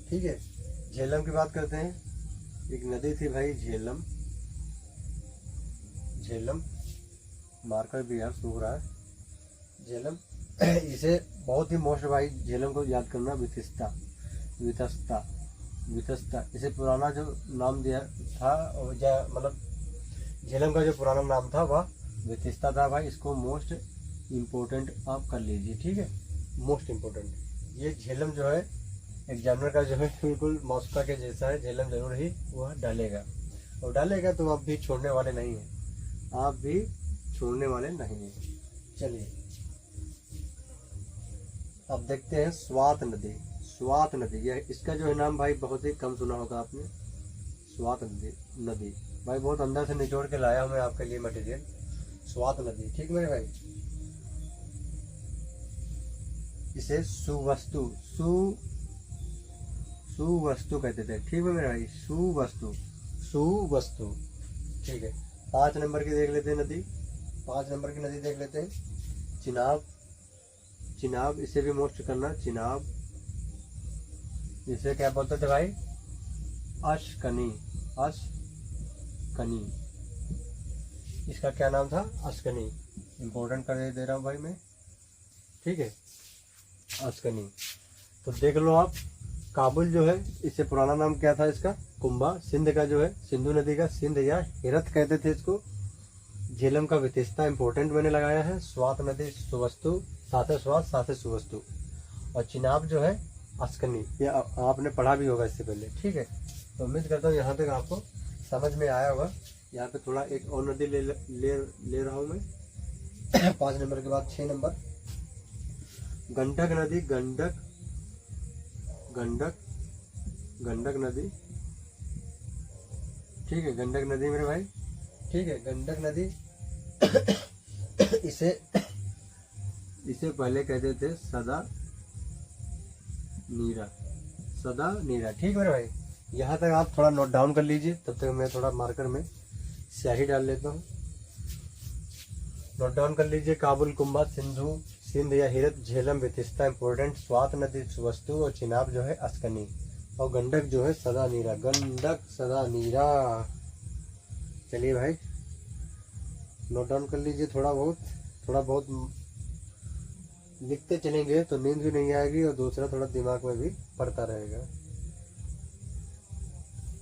Speaker 1: ठीक है, झेलम की बात करते हैं। एक नदी थी भाई झेलम, झेलम, मार्कर भी यार सूख रहा है, झेलम। इसे बहुत ही मोस्ट भाई झेलम को याद करना, वितस्ता, वितस्ता, वितस्ता। इसे पुराना जो नाम दिया था, मतलब झेलम का जो पुराना नाम था वह वितस्ता था भाई। इसको मोस्ट इम्पोर्टेंट आप कर लीजिए। ठीक है, मोस्ट इम्पोर्टेंट। ये झेलम जो है एग्जामिनर का जो है बिल्कुल मौसका के जैसा है, झेलम जरूर ही वह डालेगा, और डालेगा तो आप भी छोड़ने वाले नहीं हैं, आप भी छोड़ने वाले नहीं हैं। चलिए अब देखते हैं स्वात नदी। स्वात नदी, यह इसका जो है नाम भाई बहुत ही कम सुना होगा आपने, स्वात नदी भाई बहुत अंदर से निचोड़ के लाया हूं मैं आपके लिए मटेरियल, स्वात नदी। ठीक मेरे भाई। इसे सुवस्तु, सुवस्तु कहते थे। ठीक है मेरे भाई, सुवस्तु, सुवस्तु। ठीक है, 5 नंबर की देख लेते हैं नदी, 5 नंबर की नदी देख लेते हैं। चिनाब, चिनाब, इसे भी मोस्ट करना, चिनाब। इसे क्या बोलते थे भाई? अशकनी, अशकनी। इसका क्या नाम था? अशकनी। इम्पोर्टेंट कर दे रहा हूँ भाई मैं। ठीक है, अशकनी। तो देख लो आप, काबुल जो है इससे पुराना नाम क्या था इसका? कुंभा। सिंध का जो है, सिंधु नदी का सिंध या हिरत कहते थे इसको। झेलम का विशेषता इंपॉर्टेंट मैंने लगाया है। स्वात नदी सुवस्तु, साथे स्वात साथे सुवस्तु। और चिनाब जो है अशकनी, ये आपने पढ़ा भी होगा इससे पहले। ठीक है, तो उम्मीद करता हूँ यहाँ तक आपको समझ में आया होगा। यहाँ पे थोड़ा एक और नदी ले रहा हूँ मैं। 5 नंबर के बाद 6 नंबर गंडक नदी, गंडक, गंडक, गंडक नदी। ठीक है, गंडक नदी मेरे भाई। ठीक है, गंडक नदी। इसे पहले कहते थे सदा नीरा, सदा नीरा। ठीक है भाई, यहाँ तक आप थोड़ा नोट डाउन कर लीजिए, तब तक मैं थोड़ा मार्कर में स्याही डाल लेता हूँ। नोट डाउन कर लीजिए। काबुल, कुंभा, सिंधु, सिंध या हिरत, झेलम, बेतिस्ता इम्पोर्टेंट, स्वात नदी वस्तु, और चिनाब जो है अस्कनी, और गंडक जो है सदा नीरा। गंडक सदा नीरा। चलिए भाई नोट डाउन कर लीजिए। थोड़ा बहुत लिखते चलेंगे तो नींद भी नहीं आएगी, और दूसरा थोड़ा दिमाग में भी पड़ता रहेगा।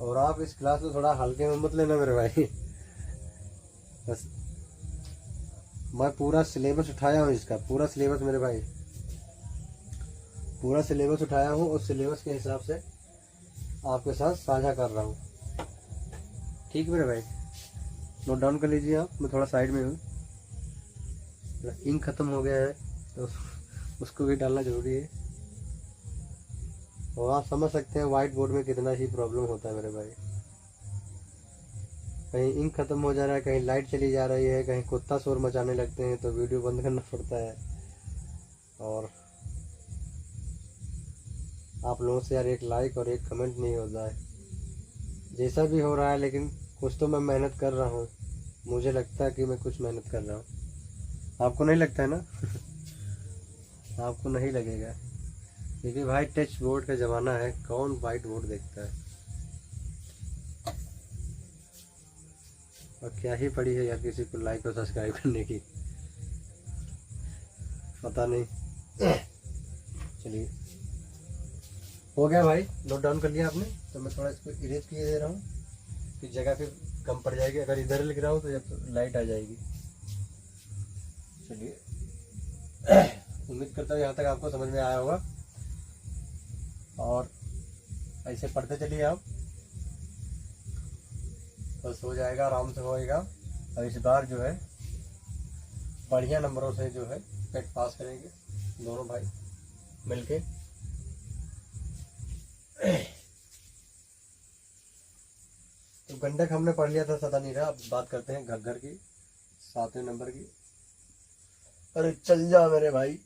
Speaker 1: और आप इस क्लास को थोड़ा हल्के में मत लेना मेरे भाई। बस मैं पूरा सिलेबस उठाया हूँ, इसका पूरा सिलेबस मेरे भाई, पूरा सिलेबस उठाया हूँ, और सिलेबस के हिसाब से आपके साथ साझा कर रहा हूँ। ठीक मेरे भाई, नोट डाउन कर लीजिए आप। मैं थोड़ा साइड में हूँ, इंक खत्म हो गया है तो उसको भी डालना जरूरी है। और आप समझ सकते हैं व्हाइट बोर्ड में कितना ही प्रॉब्लम होता है मेरे भाई। कहीं इंक खत्म हो जा रहा है, कहीं लाइट चली जा रही है, कहीं कुत्ता शोर मचाने लगते हैं तो वीडियो बंद करना पड़ता है। और आप लोगों से यार एक लाइक और एक कमेंट नहीं होता है। जैसा भी हो रहा है, लेकिन कुछ तो मैं मेहनत कर रहा हूँ। मुझे लगता है कि मैं कुछ मेहनत कर रहा हूँ। आपको नहीं लगता है ना? आपको नहीं लगेगा, क्योंकि भाई टच बोर्ड का ज़माना है, कौन वाइट बोर्ड देखता है। और क्या ही पड़ी है यार किसी को लाइक और सब्सक्राइब करने की, पता नहीं। चलिए हो गया भाई, नोट डाउन कर लिया आपने, तो मैं थोड़ा इसको इरेज किए दे रहा हूँ कि जगह फिर कम पड़ जाएगी। अगर इधर लिख रहा हूँ तो जब लाइट आ जाएगी। चलिए उम्मीद करता हूँ यहाँ तक आपको समझ में आया होगा, और ऐसे पढ़ते चलिए आप, बस हो जाएगा, आराम से होएगा। और इस बार जो है बढ़िया नंबरों से जो है पेट पास करेंगे दोनों भाई मिलके। तो गंडक हमने पढ़ लिया था, सदा नीरा। अब बात करते हैं घग्गर की, 7वें नंबर की। अरे चल जा मेरे भाई,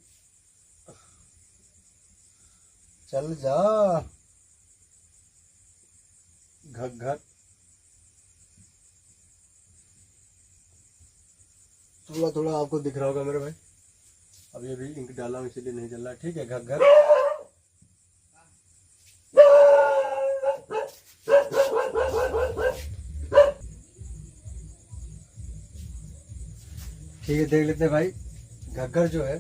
Speaker 1: चल जा। घग्गर थोड़ा थोड़ा आपको दिख रहा होगा मेरे भाई, अब ये भी इंक डाला हूँ इसीलिए नहीं चल रहा। ठीक है, घग्गर। ठीक है, देख लेते हैं भाई। घग्गर जो है,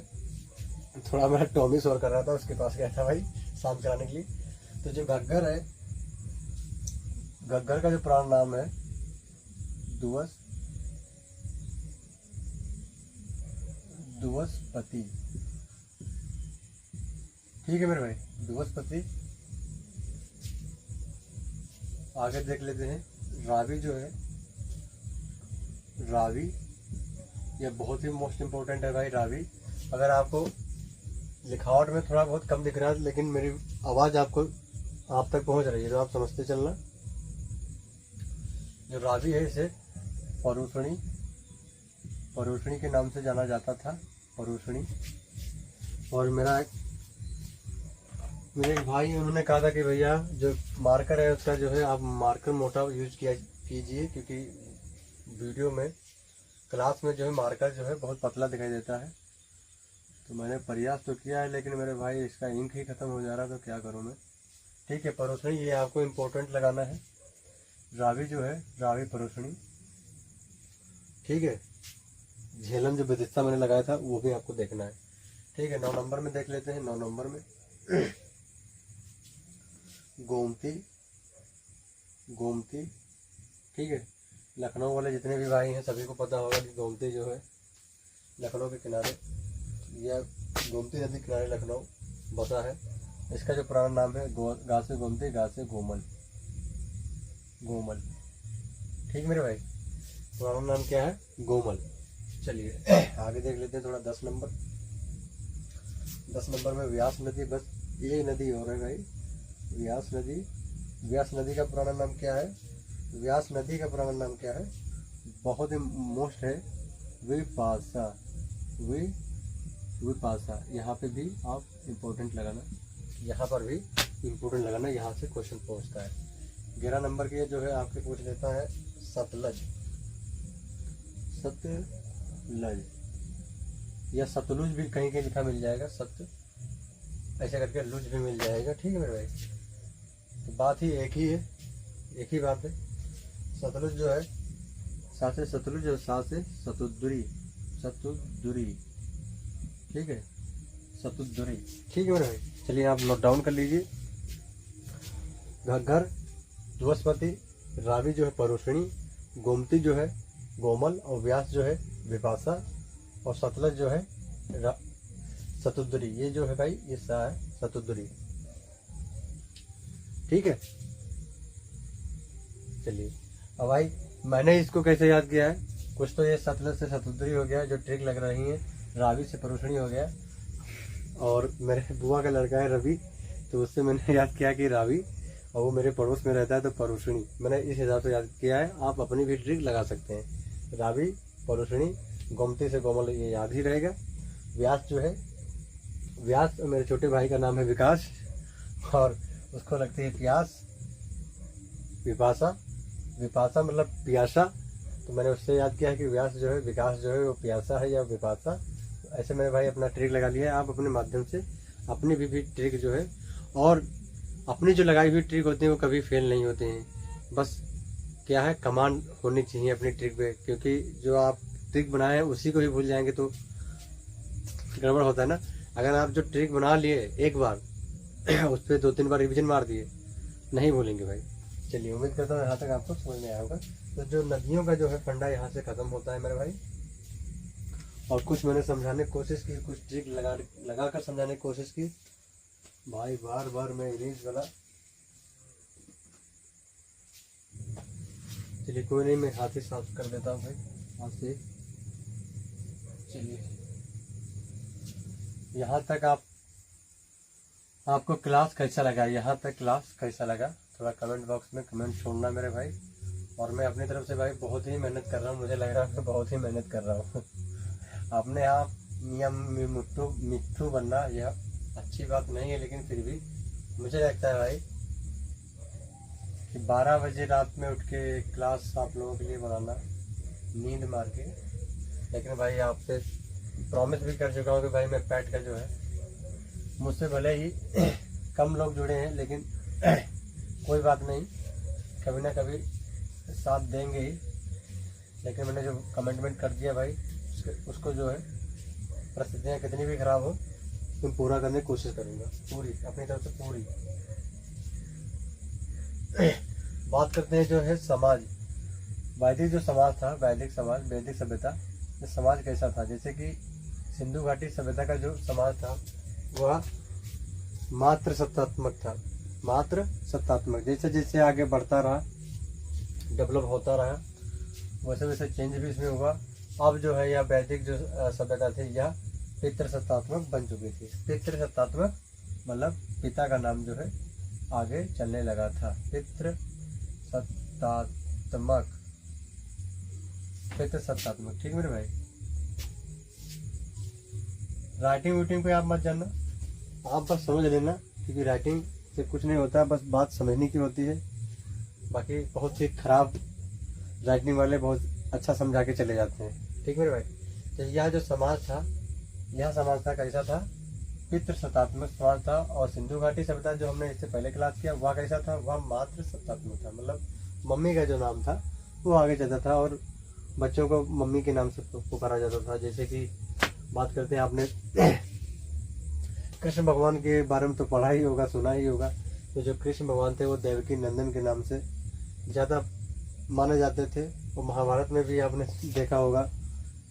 Speaker 1: थोड़ा मैं टॉमी शोर कर रहा था, उसके पास गया था भाई शांत कराने के लिए। तो जो घग्गर है, घग्गर का जो पुराना नाम है दुवसपति। ठीक है मेरे भाई, दुवसपति। आगे देख लेते हैं रावी जो है, रावी यह बहुत ही मोस्ट इम्पोर्टेंट है भाई। रावी, अगर आपको लिखावट में थोड़ा बहुत कम दिख रहा है, लेकिन मेरी आवाज़ आप तक पहुंच रही है, तो आप समझते चलना। जो रावी है इसे परूषणी के नाम से जाना जाता था, परूषणी। और मेरे एक भाई, उन्होंने कहा था कि भैया जो मार्कर है उसका जो है आप मार्कर मोटा यूज कीजिए, क्योंकि वीडियो में क्लास में जो है मार्कर जो है बहुत पतला दिखाई देता है। तो मैंने प्रयास तो किया है, लेकिन मेरे भाई इसका इंक ही ख़त्म हो जा रहा है, तो क्या करूँ मैं। ठीक है, परोसनी ये आपको इम्पोर्टेंट लगाना है। रावी जो है, रावी परोसनी। ठीक है, झेलम जो बेतिस्ता मैंने लगाया था वो भी आपको देखना है। ठीक है, 9 नंबर में देख लेते हैं। 9 नंबर में गोमती। ठीक है, लखनऊ वाले जितने भी भाई हैं सभी को पता होगा कि गोमती जो है लखनऊ के किनारे, यह गोमती नदी किनारे लखनऊ बसा है। इसका जो पुराना नाम है गा से गोमती, गा से गोमल। ठीक मेरे भाई, पुराना नाम क्या है? गोमल। चलिए आगे देख लेते हैं थोड़ा। 10 नंबर में व्यास नदी। बस ये नदी हो रही है भाई, व्यास नदी। व्यास नदी का पुराना नाम क्या है? व्यास नदी का पुराना नाम क्या है? बहुत ही मोस्ट है, विपाशा। यहाँ पे भी आप इम्पोर्टेंट लगाना, यहाँ पर भी इम्पोर्टेंट लगाना, यहाँ से क्वेश्चन पूछता है। 11 नंबर के जो है आपके पूछ लेता है सतलज, सतलज या सतलुज भी कहीं कहीं लिखा मिल जाएगा, सत ऐसे करके लुज भी मिल जाएगा। ठीक है मेरे भाई, तो बात ही एक ही है, एक ही बात है। सतलुज जो है सा से सतलुज और सा से सतुद्दुरी, सतुद्दुरी, ठीक है, सतुद्दुरी। ठीक है मेरे भाई, चलिए आप नोट डाउन कर लीजिए। घग्गर, द्वस्पति, रावी जो है परुषणी, गोमती जो है गोमल, और व्यास जो है विपाशा, और सतलज जो है सतुद्दुरी। ये जो है भाई ये सा है सतुद्दुरी। ठीक है, चलिए अब भाई मैंने इसको कैसे याद किया है, कुछ तो ये सतलज से सतुद्दुरी हो गया जो ट्रिक लग रही है, रावी से परुषणी हो गया, और मेरे बुआ का लड़का है रवि, तो उससे मैंने याद किया कि रावी, और वो मेरे पड़ोस में रहता है तो परुषणी, मैंने इस हिसाब से याद किया है। आप अपनी भी ट्रिक लगा सकते हैं, रावी परुषणी, गोमती से कोमल, ये याद ही रहेगा। व्यास जो है, व्यास मेरे छोटे भाई का नाम है विकास, और उसको लगती है प्यास, विपाशा, विपाशा मतलब प्यासा, तो मैंने उससे याद किया है कि व्यास जो है, विकास जो है वो प्यासा है या विपाशा। ऐसे मेरे भाई अपना ट्रिक लगा लिया है। आप अपने माध्यम से अपनी भी ट्रिक जो है, और अपनी जो लगाई हुई ट्रिक होती है वो कभी फेल नहीं होते हैं। बस क्या है, कमांड होनी चाहिए अपनी ट्रिक पे, क्योंकि जो आप ट्रिक बनाए हैं उसी को ही भूल जाएंगे तो गड़बड़ होता है ना। अगर आप जो ट्रिक बना लिए एक बार उस पर 2-3 बार रिवीजन मार दिए, नहीं भूलेंगे भाई। चलिए उम्मीद करता हूँ यहाँ तक आपको समझ में आया होगा। तो जो नदियों का जो है फंडा यहाँ से ख़त्म होता है मेरे भाई, और कुछ मैंने समझाने की कोशिश की, कुछ ट्रिक लगा कर समझाने की कोशिश की भाई। बार बार मैं इरेज वाला, चलिए कोई नहीं, मैं हाथ ही साफ कर देता हूँ भाई, हाथ से। चलिए यहाँ तक आपको क्लास कैसा लगा, यहाँ तक क्लास कैसा लगा, थोड़ा कमेंट बॉक्स में कमेंट छोड़ना मेरे भाई। और मैं अपनी तरफ से भाई बहुत ही मेहनत कर रहा हूँ, मुझे लग रहा है मैं बहुत ही मेहनत कर रहा हूँ। अपने आप मिट्ठू बनना यह अच्छी बात नहीं है, लेकिन फिर भी मुझे लगता है भाई कि 12 बजे रात में उठ के क्लास आप लोगों के लिए बनाना, नींद मार के। लेकिन भाई आपसे प्रॉमिस भी कर चुका हूँ कि भाई मैं पैट का जो है, मुझसे भले ही कम लोग जुड़े हैं, लेकिन कोई बात नहीं, कभी ना कभी साथ देंगे ही। लेकिन मैंने जो कमिटमेंट कर दिया भाई, उसको जो है परिस्थितियाँ कितनी भी खराब हो, तुम पूरा करने की कोशिश करूँगा, पूरी अपनी तरफ से पूरी। बात करते हैं जो है समाज, वैदिक जो समाज था, वैदिक समाज, वैदिक सभ्यता, ये समाज कैसा था। जैसे कि सिंधु घाटी सभ्यता का जो समाज था वह मात्र सत्तात्मक था, मात्र सत्तात्मक। जैसे जैसे आगे बढ़ता रहा, डेवलप होता रहा, वैसे वैसे चेंज भी इसमें हुआ। अब जो है यह वैदिक जो सभ्यता थी यह पितृ सत्तात्मक बन चुकी थी। पितृ सत्तात्मक मतलब पिता का नाम जो है आगे चलने लगा था, पितृ सत्तात्मक, पितृ सत्तात्मक। ठीक मेरे भाई, राइटिंग वीटिंग पे आप मत जानना, आप बस समझ लेना, क्योंकि राइटिंग से कुछ नहीं होता, बस बात समझने की होती है। बाकी बहुत ही खराब राइटिंग वाले बहुत अच्छा समझा के चले जाते हैं। ठीक मेरे भाई, तो यह जो समाज था, यह समाज था कैसा था, पितृ सत्तात्मक समाज था। और सिंधु घाटी सभ्यता जो हमने इससे पहले क्लास किया वह कैसा था, वह मात्र सत्तात्मक था। मतलब मम्मी का जो नाम था वो आगे जाता था, और बच्चों को मम्मी के नाम से पुकारा जाता था। जैसे कि बात करते हैं, आपने कृष्ण भगवान के बारे में तो पढ़ा ही होगा, सुना ही होगा। तो जो कृष्ण भगवान थे वो देवकी नंदन के नाम से ज़्यादा माने जाते थे। और महाभारत में भी आपने देखा होगा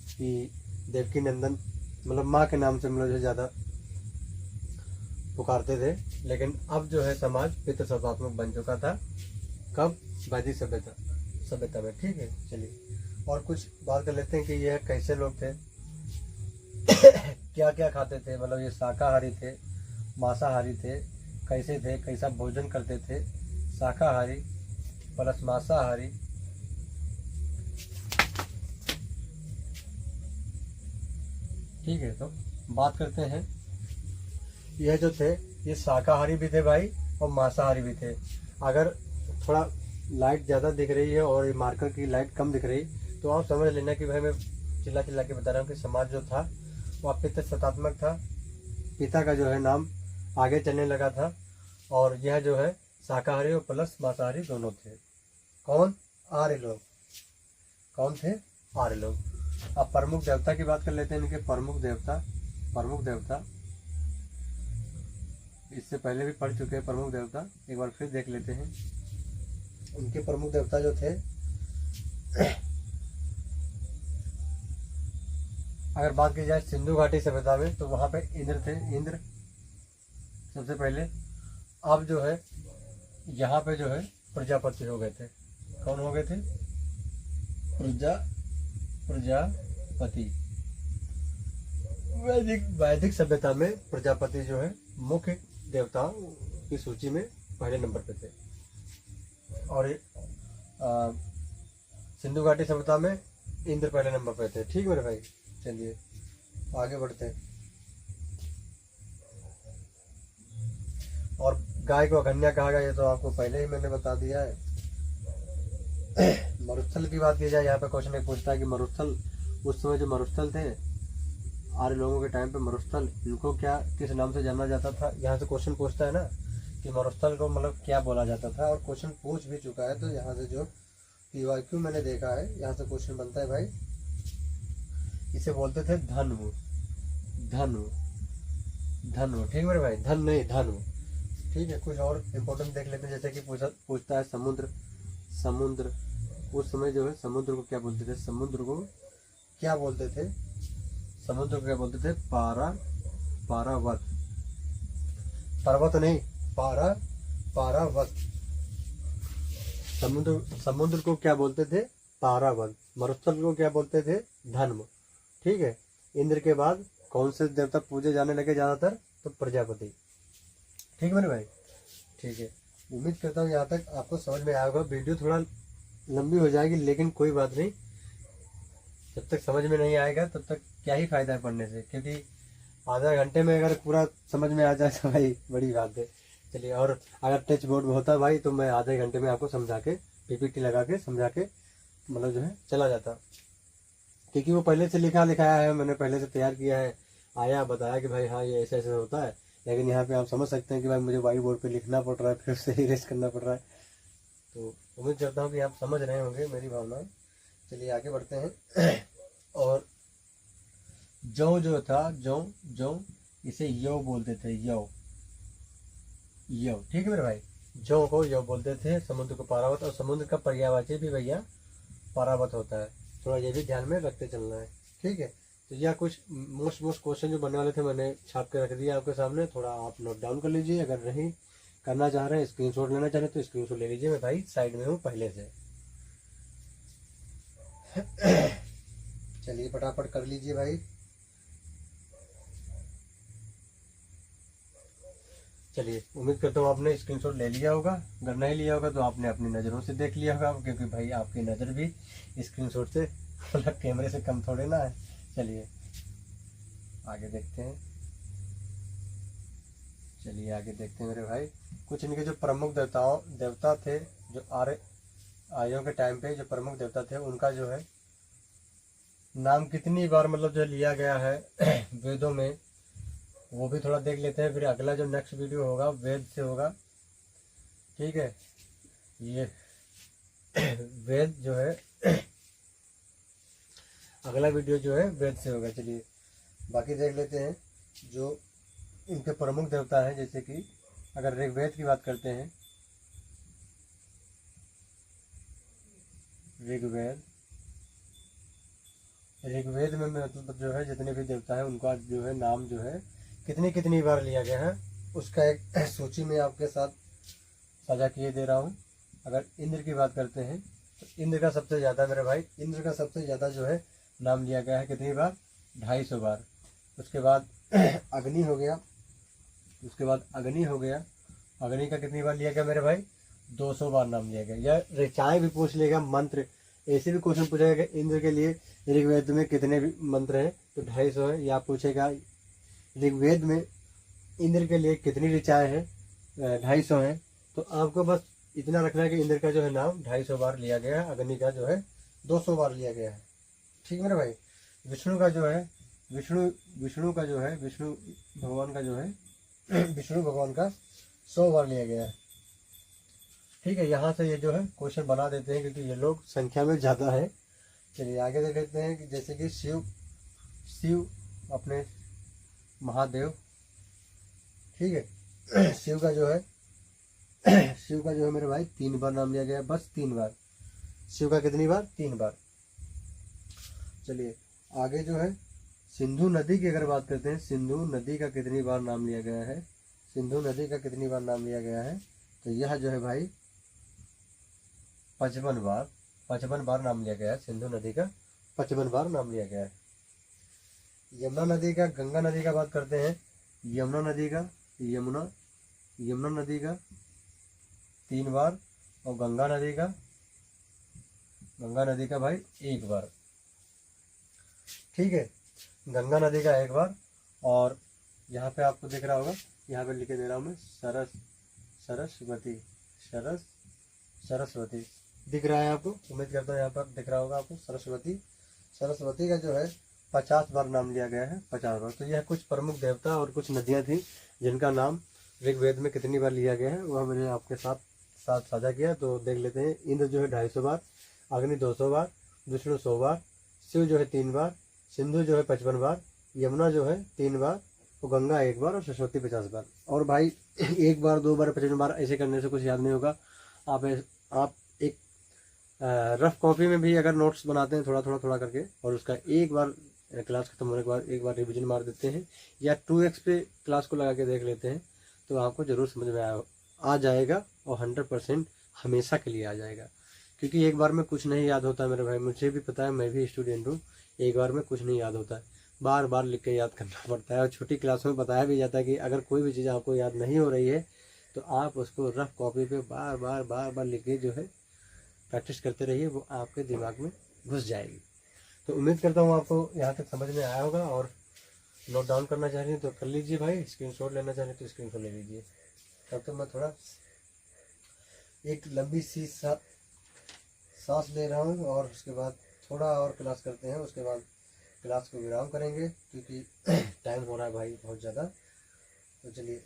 Speaker 1: कि देवकी नंदन मतलब माँ के नाम से मतलब जो ज़्यादा पुकारते थे। लेकिन अब जो है समाज पितृ सत्तात्मक बन चुका था, कब, वैदिक सभ्यता में। ठीक है, चलिए और कुछ बात कर लेते हैं कि यह कैसे लोग थे, क्या क्या खाते थे। मतलब ये शाकाहारी थे, मांसाहारी थे, कैसे थे, कैसा भोजन करते थे, शाकाहारी प्लस मांसाहारी। ठीक है, तो बात करते हैं यह जो थे ये शाकाहारी भी थे भाई और मांसाहारी भी थे। अगर थोड़ा लाइट ज़्यादा दिख रही है और ये मार्कर की लाइट कम दिख रही तो आप समझ लेना कि भाई मैं चिल्ला चिल्ला के बता रहा हूँ कि समाज जो था वो पितृ सत्तात्मक था। पिता का जो है नाम आगे चलने लगा था और यह जो है शाकाहारी और प्लस मांसाहारी दोनों थे। कौन? आर्य लोग। कौन थे? आर्य लोग। अब प्रमुख देवता की बात कर लेते हैं। इनके प्रमुख देवता इससे पहले भी पढ़ चुके हैं। प्रमुख देवता एक बार फिर देख लेते हैं। उनके प्रमुख देवता जो थे अगर बात की जाए सिंधु घाटी सभ्यता में तो वहां पे इंद्र थे। इंद्र सबसे पहले। अब जो है यहाँ पे जो है प्रजापति हो गए थे। कौन हो गए थे? प्रजापति। वैदिक सभ्यता में प्रजापति जो है मुख्य देवताओं की सूची में पहले नंबर पे थे। और सिंधु घाटी सभ्यता में इंद्र पहले नंबर पे थे। ठीक मेरे भाई, चलिए आगे बढ़ते हैं। और गाय को अघन्या कहा गया, ये तो आपको पहले ही मैंने बता दिया है। मरुस्थल की बात की जाए, यहाँ पे क्वेश्चन एक पूछता है कि मरुस्थल, उस समय जो मरुस्थल थे आर्य लोगों के टाइम पे, मरुस्थल इनको क्या किस नाम से जाना जाता था? यहाँ से क्वेश्चन पूछता है ना कि मरुस्थल को मतलब क्या बोला जाता था, और क्वेश्चन पूछ भी चुका है। तो यहाँ से जो PYQ मैंने देखा है, यहाँ से क्वेश्चन बनता है भाई, इसे बोलते थे धनु। ठीक मेरे भाई, धन नहीं धनु। ठीक है, कुछ और इम्पोर्टेंट देख लेते हैं। जैसे कि पूछता है समुद्र उस समय जो है समुद्र को क्या बोलते थे? समुद्र को क्या बोलते थे? पारावत। पर्वत नहीं, पारावत। समुद्र को क्या बोलते थे? पारावत। मरुस्थल को क्या बोलते थे? धन्म। ठीक है। इंद्र के बाद कौन से देवता पूजे जाने लगे ज्यादातर? तो प्रजापति। ठीक है मेरे भाई, ठीक है। उम्मीद करता हूँ यहाँ तक आपको समझ में आया होगा। वीडियो थोड़ा लंबी हो जाएगी लेकिन कोई बात नहीं, जब तक समझ में नहीं आएगा तब तक क्या ही फायदा है पढ़ने से, क्योंकि आधा घंटे में अगर पूरा समझ में आ जाए तो भाई बड़ी बात है। चलिए, और अगर टच बोर्ड में होता भाई तो मैं आधे घंटे में आपको समझा के PPT लगा के समझा के मतलब जो है चला जाता, क्योंकि वो पहले से लिखाया है, मैंने पहले से तैयार किया है, आया बताया कि भाई हाँ ये ऐसे ऐसे होता है। लेकिन यहाँ पे आप समझ सकते हैं कि भाई मुझे व्हाइट बोर्ड पे लिखना पड़ रहा है, फिर से इरेज करना पड़ रहा है। तो उम्मीद करता हूँ कि आप समझ रहे होंगे मेरी भावनाएं। चलिए आगे बढ़ते हैं। और जौ जो था, जौ इसे यौ बोलते थे, यौ। ठीक है मेरे भाई, जौ को यौ बोलते थे। समुद्र को पारावत, और समुद्र का पर्यायवाची भी भैया पारावत होता है। थोड़ा ये भी ध्यान में रखते चलना है। ठीक है, तो यह कुछ मोस्ट क्वेश्चन जो बनने वाले थे मैंने छाप के रख दिया आपके सामने। थोड़ा आप नोट डाउन कर लीजिए। अगर नहीं करना चाह रहे हैं, स्क्रीनशॉट लेना चाह रहे हैं तो स्क्रीनशॉट ले लीजिए। मैं भाई साइड में हूँ पहले से। चलिए फटाफट कर लीजिए भाई। चलिए, उम्मीद करता हूँ आपने स्क्रीनशॉट ले लिया होगा। अगर नहीं लिया होगा तो आपने अपनी नज़रों से देख लिया होगा, क्योंकि भाई आपकी नज़र भी स्क्रीनशॉट से मतलब कैमरे से कम थोड़े ना है। चलिए आगे देखते हैं। मेरे भाई, कुछ इनके जो प्रमुख देवता थे, जो आर्यों के टाइम पे जो प्रमुख देवता थे, उनका जो है नाम कितनी बार मतलब जो लिया गया है वेदों में, वो भी थोड़ा देख लेते हैं। फिर अगला जो नेक्स्ट वीडियो होगा वेद से होगा। ठीक है, ये वेद जो है अगला वीडियो जो है वेद से होगा। चलिए बाकी देख लेते हैं जो इनके प्रमुख देवता हैं। जैसे कि अगर ऋग्वेद की बात करते हैं, ऋग्वेद में मतलब जो है जितने भी देवता है उनका जो है नाम जो है कितनी बार लिया गया है, उसका एक सूची में आपके साथ साझा किए दे रहा हूँ। अगर इंद्र की बात करते हैं तो इंद्र का सबसे ज़्यादा मेरे भाई, इंद्र का सबसे ज़्यादा जो है नाम लिया गया है। कितनी बार? 250 बार। उसके बाद अग्नि हो गया। अग्नि का कितनी बार लिया गया मेरे भाई? 200 बार नाम लिया गया। या ऋचाएँ भी पूछ लेगा, मंत्र ऐसे भी क्वेश्चन पूछेगा कि इंद्र के लिए ऋग्वेद में कितने भी मंत्र हैं, तो 250 है। या पूछेगा ऋग्वेद में इंद्र के लिए कितनी ऋचाएँ हैं, 250 है। तो आपको बस इतना रखना है कि इंद्र का जो है नाम 250 बार लिया गया है, अग्नि का जो है 200 बार लिया गया है। ठीक है मेरे भाई। विष्णु का जो है विष्णु का जो है विष्णु भगवान का जो है विष्णु भगवान का 100 बार लिया गया है। ठीक है, यहाँ से ये जो है क्वेश्चन बना देते हैं क्योंकि ये लोग संख्या में ज़्यादा है। चलिए आगे देख लेते हैं कि जैसे कि शिव अपने महादेव। ठीक है शिव का जो है मेरे भाई 3 बार नाम लिया गया है, बस 3 बार। शिव का कितनी बार? 3 बार। चलिए आगे जो है सिंधु नदी की अगर बात करते हैं, सिंधु नदी का कितनी बार नाम लिया गया है, सिंधु नदी का कितनी बार नाम लिया गया है, तो यह जो है भाई 55 बार नाम लिया गया है। सिंधु नदी का 55 बार नाम लिया गया है। यमुना नदी का, गंगा नदी का बात करते हैं, यमुना नदी का 3 बार और गंगा नदी का भाई 1 बार। ठीक है, गंगा नदी का 1 बार। और यहाँ पे आपको दिख रहा होगा, यहाँ पे लिखे दे रहा हूँ मैं, सरस्वती दिख रहा है आपको, उम्मीद करता हूँ यहाँ पर दिख रहा होगा आपको। सरस्वती का जो है 50 बार नाम लिया गया है, 50 बार। तो यह कुछ प्रमुख देवता और कुछ नदियाँ थी जिनका नाम ऋग्वेद में कितनी बार लिया गया है वह मैंने आपके साथ साझा किया। तो देख लेते हैं। इंद्र जो है 250 बार, अग्नि 200 बार, विष्णु 100 बार, शिव जो है 3 बार, सिंधु जो है 55 बार, यमुना जो है 3 बार, और गंगा 1 बार, और सरस्वती 50 बार। और भाई 1 बार 2 बार 55 बार ऐसे करने से कुछ याद नहीं होगा। आप एक रफ कॉपी में भी अगर नोट्स बनाते हैं थोड़ा करके, और उसका एक बार क्लास खत्म होने के बाद एक बार रिवीजन मार देते हैं, या 2x पे क्लास को लगा के देख लेते हैं, तो आपको ज़रूर समझ में आ जाएगा, और 100% हमेशा के लिए आ जाएगा। क्योंकि एक बार में कुछ नहीं याद होता मेरे भाई, मुझे भी पता है, मैं भी स्टूडेंट हूँ। एक बार में कुछ नहीं याद होता है, बार बार लिख के याद करना पड़ता है। और छोटी क्लास में बताया भी जाता है कि अगर कोई भी चीज़ आपको याद नहीं हो रही है तो आप उसको रफ कॉपी पे बार बार लिख के जो है प्रैक्टिस करते रहिए, वो आपके दिमाग में घुस जाएगी। तो उम्मीद करता हूँ आपको यहाँ तक समझ में आया होगा। और नोट डाउन करना चाह रहे हैं तो कर लीजिए भाई, स्क्रीनशॉट लेना चाह रहे हैं तो स्क्रीनशॉट ले लीजिए। तब तो मैं थोड़ा एक लंबी सी सांस ले रहा हूँ, और उसके बाद थोड़ा और क्लास करते हैं, उसके बाद क्लास को विराम करेंगे क्योंकि टाइम हो रहा है भाई बहुत ज़्यादा। तो चलिए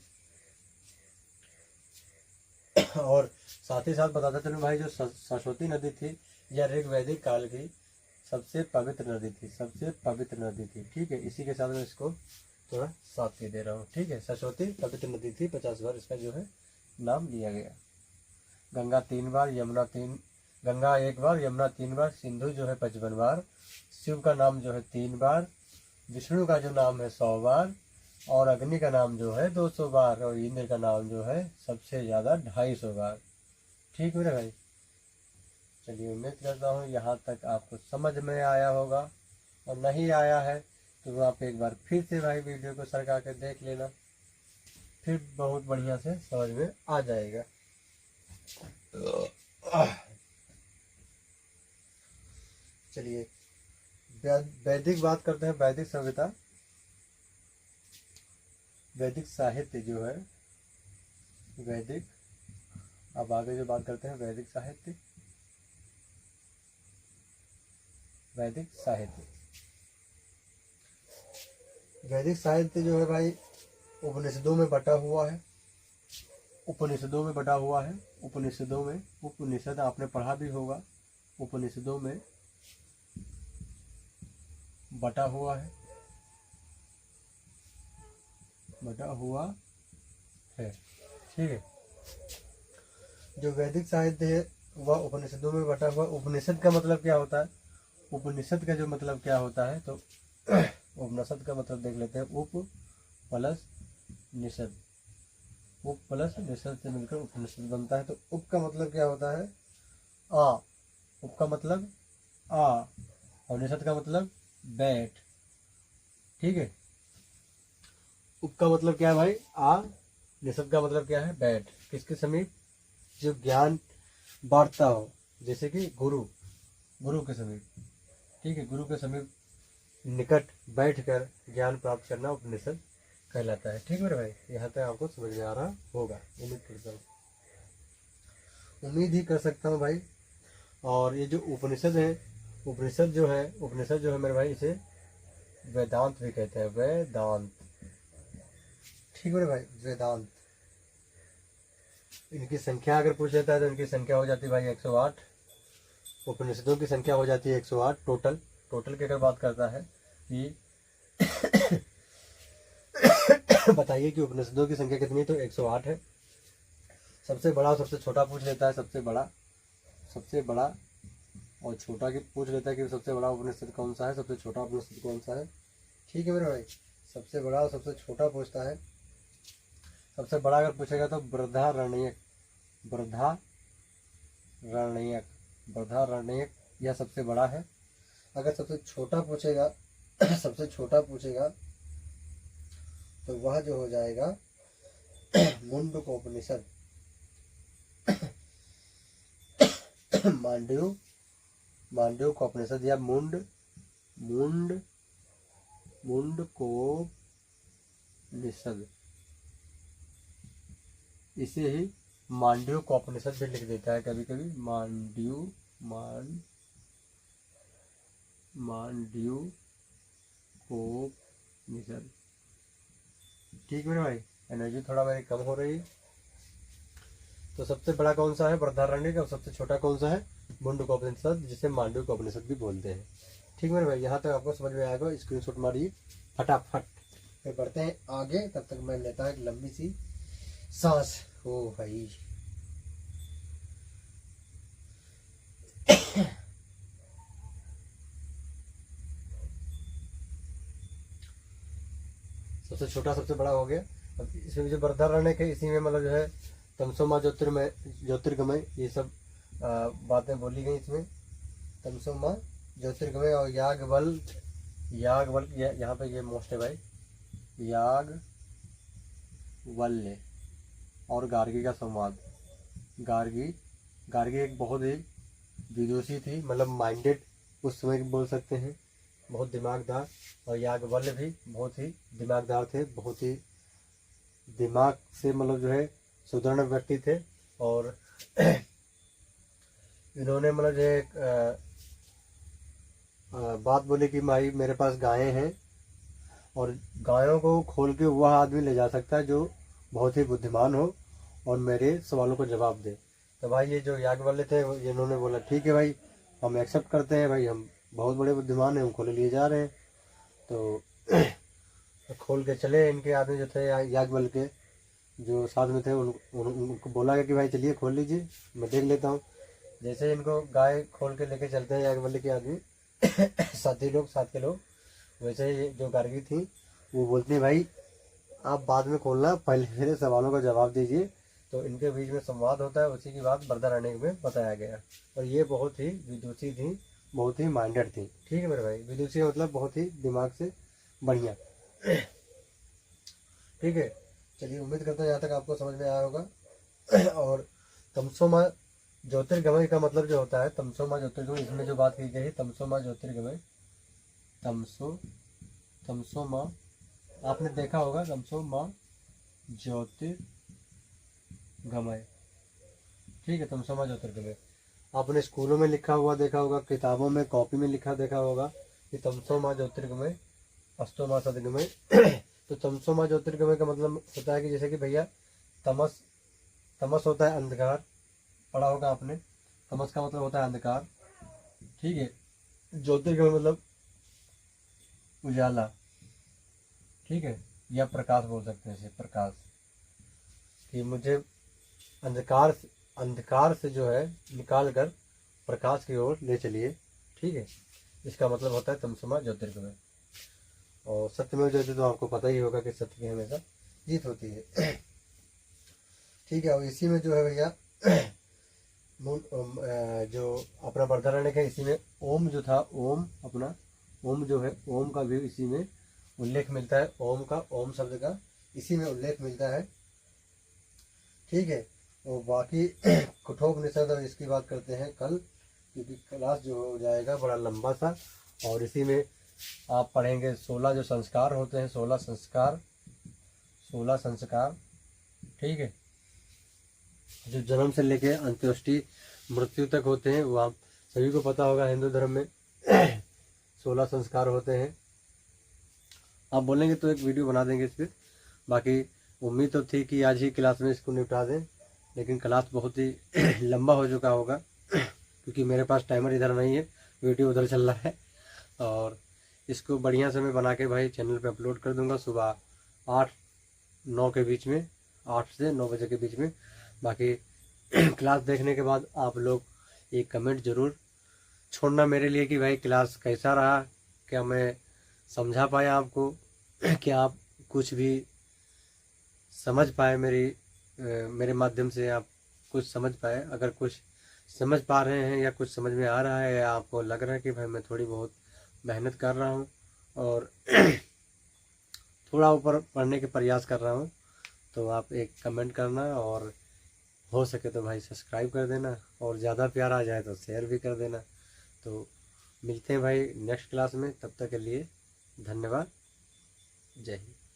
Speaker 1: और साथ ही साथ बताता चलूँ भाई, जो सरस्वती नदी थी यह ऋग्वैदिक काल की सबसे पवित्र नदी थी। ठीक है, इसी के साथ मैं इसको थोड़ा साथ दे रहा हूँ। ठीक है, सरस्वती पवित्र नदी थी, 50 बार इसका जो है नाम लिया गया। गंगा 3 बार, गंगा 1 बार, यमुना 3 बार, सिंधु जो है 55 बार, शिव का नाम जो है 3 बार, विष्णु का जो नाम है 100 बार, और अग्नि का नाम जो है 200 बार, और इंद्र का नाम जो है सबसे ज़्यादा 250 बार। ठीक है भाई, चलिए उम्मीद करता हूँ यहाँ तक आपको समझ में आया होगा, और नहीं आया है तो आप एक बार फिर से भाई वीडियो को सरका के देख लेना, फिर बहुत बढ़िया से समझ में आ जाएगा। चलिए वैदिक बात करते हैं, वैदिक सभ्यता, वैदिक साहित्य जो है, वैदिक, अब आगे जो बात करते हैं वैदिक साहित्य जो है भाई उपनिषदों में बटा हुआ है। उपनिषद आपने पढ़ा भी होगा, उपनिषदों में बटा हुआ है। ठीक है, जो वैदिक साहित्य है वह उपनिषदों में बटा हुआ। उपनिषद का मतलब क्या होता है? उपनिषद का जो मतलब क्या होता है, तो उपनिषद का मतलब देख लेते हैं। उप प्लस निषद, उप प्लस निषद से मिलकर उपनिषद बनता है। तो उप का मतलब क्या होता है? आ, उप का मतलब आ, और निषद का मतलब बैठ। ठीक है, उप का मतलब क्या है भाई? आ, निषद का मतलब क्या है? बैठ। किसके समीप? जो ज्ञान बांटता हो, जैसे कि गुरु के समीप। ठीक है, गुरु के समीप निकट बैठकर ज्ञान प्राप्त करना उपनिषद कहलाता है। ठीक है मेरे भाई, यहाँ तक आपको समझ में आ रहा होगा, उम्मीद करता हूँ, उम्मीद ही कर सकता हूँ भाई। और ये जो उपनिषद है, उपनिषद जो है मेरे भाई, इसे वेदांत भी कहते हैं, वेदांत। ठीक है भाई, वेदांत। इनकी संख्या अगर पूछ लेता है तो इनकी संख्या हो जाती है भाई 108। उपनिषदों की संख्या हो जाती है 108 टोटल की अगर बात करता है कि बताइए कि उपनिषदों की संख्या कितनी है, तो 108 है। सबसे बड़ा और सबसे छोटा पूछ लेता है, सबसे बड़ा और छोटा की पूछ लेता है कि सबसे बड़ा उपनिषद कौन सा है, सबसे छोटा उपनिषद कौन सा है। ठीक है मेरे भाई, सबसे बड़ा और सबसे छोटा पूछता है। सबसे बड़ा अगर पूछेगा तो बृहदारण्यक यह सबसे बड़ा है। अगर सबसे छोटा पूछेगा सबसे छोटा पूछेगा तो वह जो हो जाएगा मुंडकोपनिषद, मांडव्योपनिषद या मुंडकोपनिषद, इसे ही मांडव्योपनिषद भी लिख देता है कभी कभी, मांडव्योपनिषद। ठीक है भाई, एनर्जी थोड़ा मेरी कम हो रही है। तो सबसे बड़ा कौन सा है, बृहदारण्यक, और सबसे छोटा कौन सा है, मुंडकोपनिषद, जिसे मांडव्योपनिषद भी बोलते हैं। ठीक है भाई, यहाँ तक आपको समझ में आएगा, स्क्रीनशॉट मारिए फटाफट। फिर बढ़ते हैं आगे, तब तक मैं लेता हूँ एक लंबी सी सांस। हो भाई, सबसे छोटा सबसे बड़ा हो गया। अब इसमें जो बृहदारण्यक है, इसी में मतलब जो है तमसोमा ज्योतिर्गमय ये सब बातें बोली गई इसमें। तमसोमा ज्योतिर्गमय और याज्ञवल्क्य यहाँ पे ये मोस्ट है भाई, याज्ञवल्क्य और गार्गी का संवाद। गार्गी एक बहुत ही विदुषी थी, मतलब माइंडेड उस समय बोल सकते हैं, बहुत दिमागदार। और याज्ञवल्क्य भी बहुत ही दिमागदार थे, बहुत ही दिमाग से मतलब जो है सुदृढ़ व्यक्ति थे। और इन्होंने मतलब जो एक बात बोली कि भाई मेरे पास गायें हैं और गायों को खोल के वह आदमी ले जा सकता है जो बहुत ही बुद्धिमान हो और मेरे सवालों को जवाब दे। तो भाई ये जो याज्ञवल्क्य थे, इन्होंने बोला ठीक है भाई, हम एक्सेप्ट करते हैं भाई, हम बहुत बड़े बुद्धिमान हैं, हम खोले लिए जा रहे हैं। तो खोल के चले। इनके आदमी जो थे याज्ञवल्क्य के जो साथ में थे, उनको बोला कि भाई चलिए खोल लीजिए, मैं देख लेता हूँ। जैसे इनको गाय खोल के लेके चलते हैं याज्ञवल्क्य के आदमी साथ के लोग, वैसे ही जो गार्गी थी वो बोलती है भाई आप बाद में खोलना, पहले मेरे सवालों का जवाब दीजिए। तो इनके बीच में संवाद होता है, उसी की बात बृहदारण्यक में बताया गया। और ये बहुत ही विदुषी थी, बहुत ही माइंडेड थी। ठीक है मेरे भाई, विदुषी मतलब बहुत ही दिमाग से बढ़िया। ठीक है, चलिए उम्मीद करता हूँ यहाँ तक आपको समझ में आया होगा। और तमसोमा ज्योतिर्गमय का मतलब जो होता है, तमसोमा ज्योतिर्गमय, इसमें जो बात की गई है तमसोमा ज्योतिर्गमय, तमसोमा आपने देखा होगा, तमसोमा ज्योतिर्गमय। ठीक है, तमसोमा ज्योतिर्गमय आपने स्कूलों में लिखा हुआ देखा होगा, किताबों में कॉपी में लिखा देखा होगा कि तमसोमा ज्योतिर्गमय अस्तोमा सदगमय। तो तमसोमा ज्योतिर्गमय का मतलब होता है कि जैसे कि भैया तमस होता है अंधकार, पढ़ा होगा आपने, तमस का मतलब होता है अंधकार। ठीक है, ज्योतिर्गमय मतलब उजाला। ठीक है, या प्रकाश बोल सकते हैं इसे, प्रकाश, कि मुझे अंधकार से जो है निकाल कर प्रकाश की ओर ले चलिए। ठीक है, इसका मतलब होता है तमसोमा ज्योतिर्गमय। और सत्यमेव जयते तो आपको पता ही होगा कि सत्य की हमेशा जीत होती है। ठीक है, और इसी में जो है भैया जो अपना बृहदारण्यक है, इसी में ओम जो था, ओम जो है, ओम का भी इसी में उल्लेख मिलता है, ओम शब्द का इसी में उल्लेख मिलता है। ठीक है, और बाकी कठोपनिषद और इसकी बात करते हैं कल, क्योंकि क्लास जो हो जाएगा बड़ा लंबा सा। और इसी में आप पढ़ेंगे 16 जो संस्कार होते हैं, 16 संस्कार, 16 संस्कार, ठीक है, जो जन्म से लेके अंत्येष्टि मृत्यु तक होते हैं, वो आप सभी को पता होगा। हिंदू धर्म में 16 संस्कार होते हैं। आप बोलेंगे तो एक वीडियो बना देंगे इस पर। बाकी उम्मीद तो थी कि आज ही क्लास में इसको निपटा दें, लेकिन क्लास बहुत ही लंबा हो चुका होगा क्योंकि मेरे पास टाइमर इधर नहीं है, वीडियो उधर चल रहा है। और इसको बढ़िया से मैं बना के भाई चैनल पे अपलोड कर दूंगा सुबह 8-9 के बीच में, 8 से 9 बजे के बीच में। बाकी क्लास देखने के बाद आप लोग एक कमेंट ज़रूर छोड़ना मेरे लिए कि भाई क्लास कैसा रहा, क्या मैं समझा पाया आपको, क्या आप कुछ भी समझ पाए मेरे माध्यम से, आप कुछ समझ पाए। अगर कुछ समझ पा रहे हैं या कुछ समझ में आ रहा है या आपको लग रहा है कि भाई मैं थोड़ी बहुत मेहनत कर रहा हूँ और थोड़ा ऊपर पढ़ने के प्रयास कर रहा हूँ, तो आप एक कमेंट करना और हो सके तो भाई सब्सक्राइब कर देना, और ज़्यादा प्यार आ जाए तो शेयर भी कर देना। तो मिलते हैं भाई नेक्स्ट क्लास में, तब तक के लिए धन्यवाद। जय हिंद।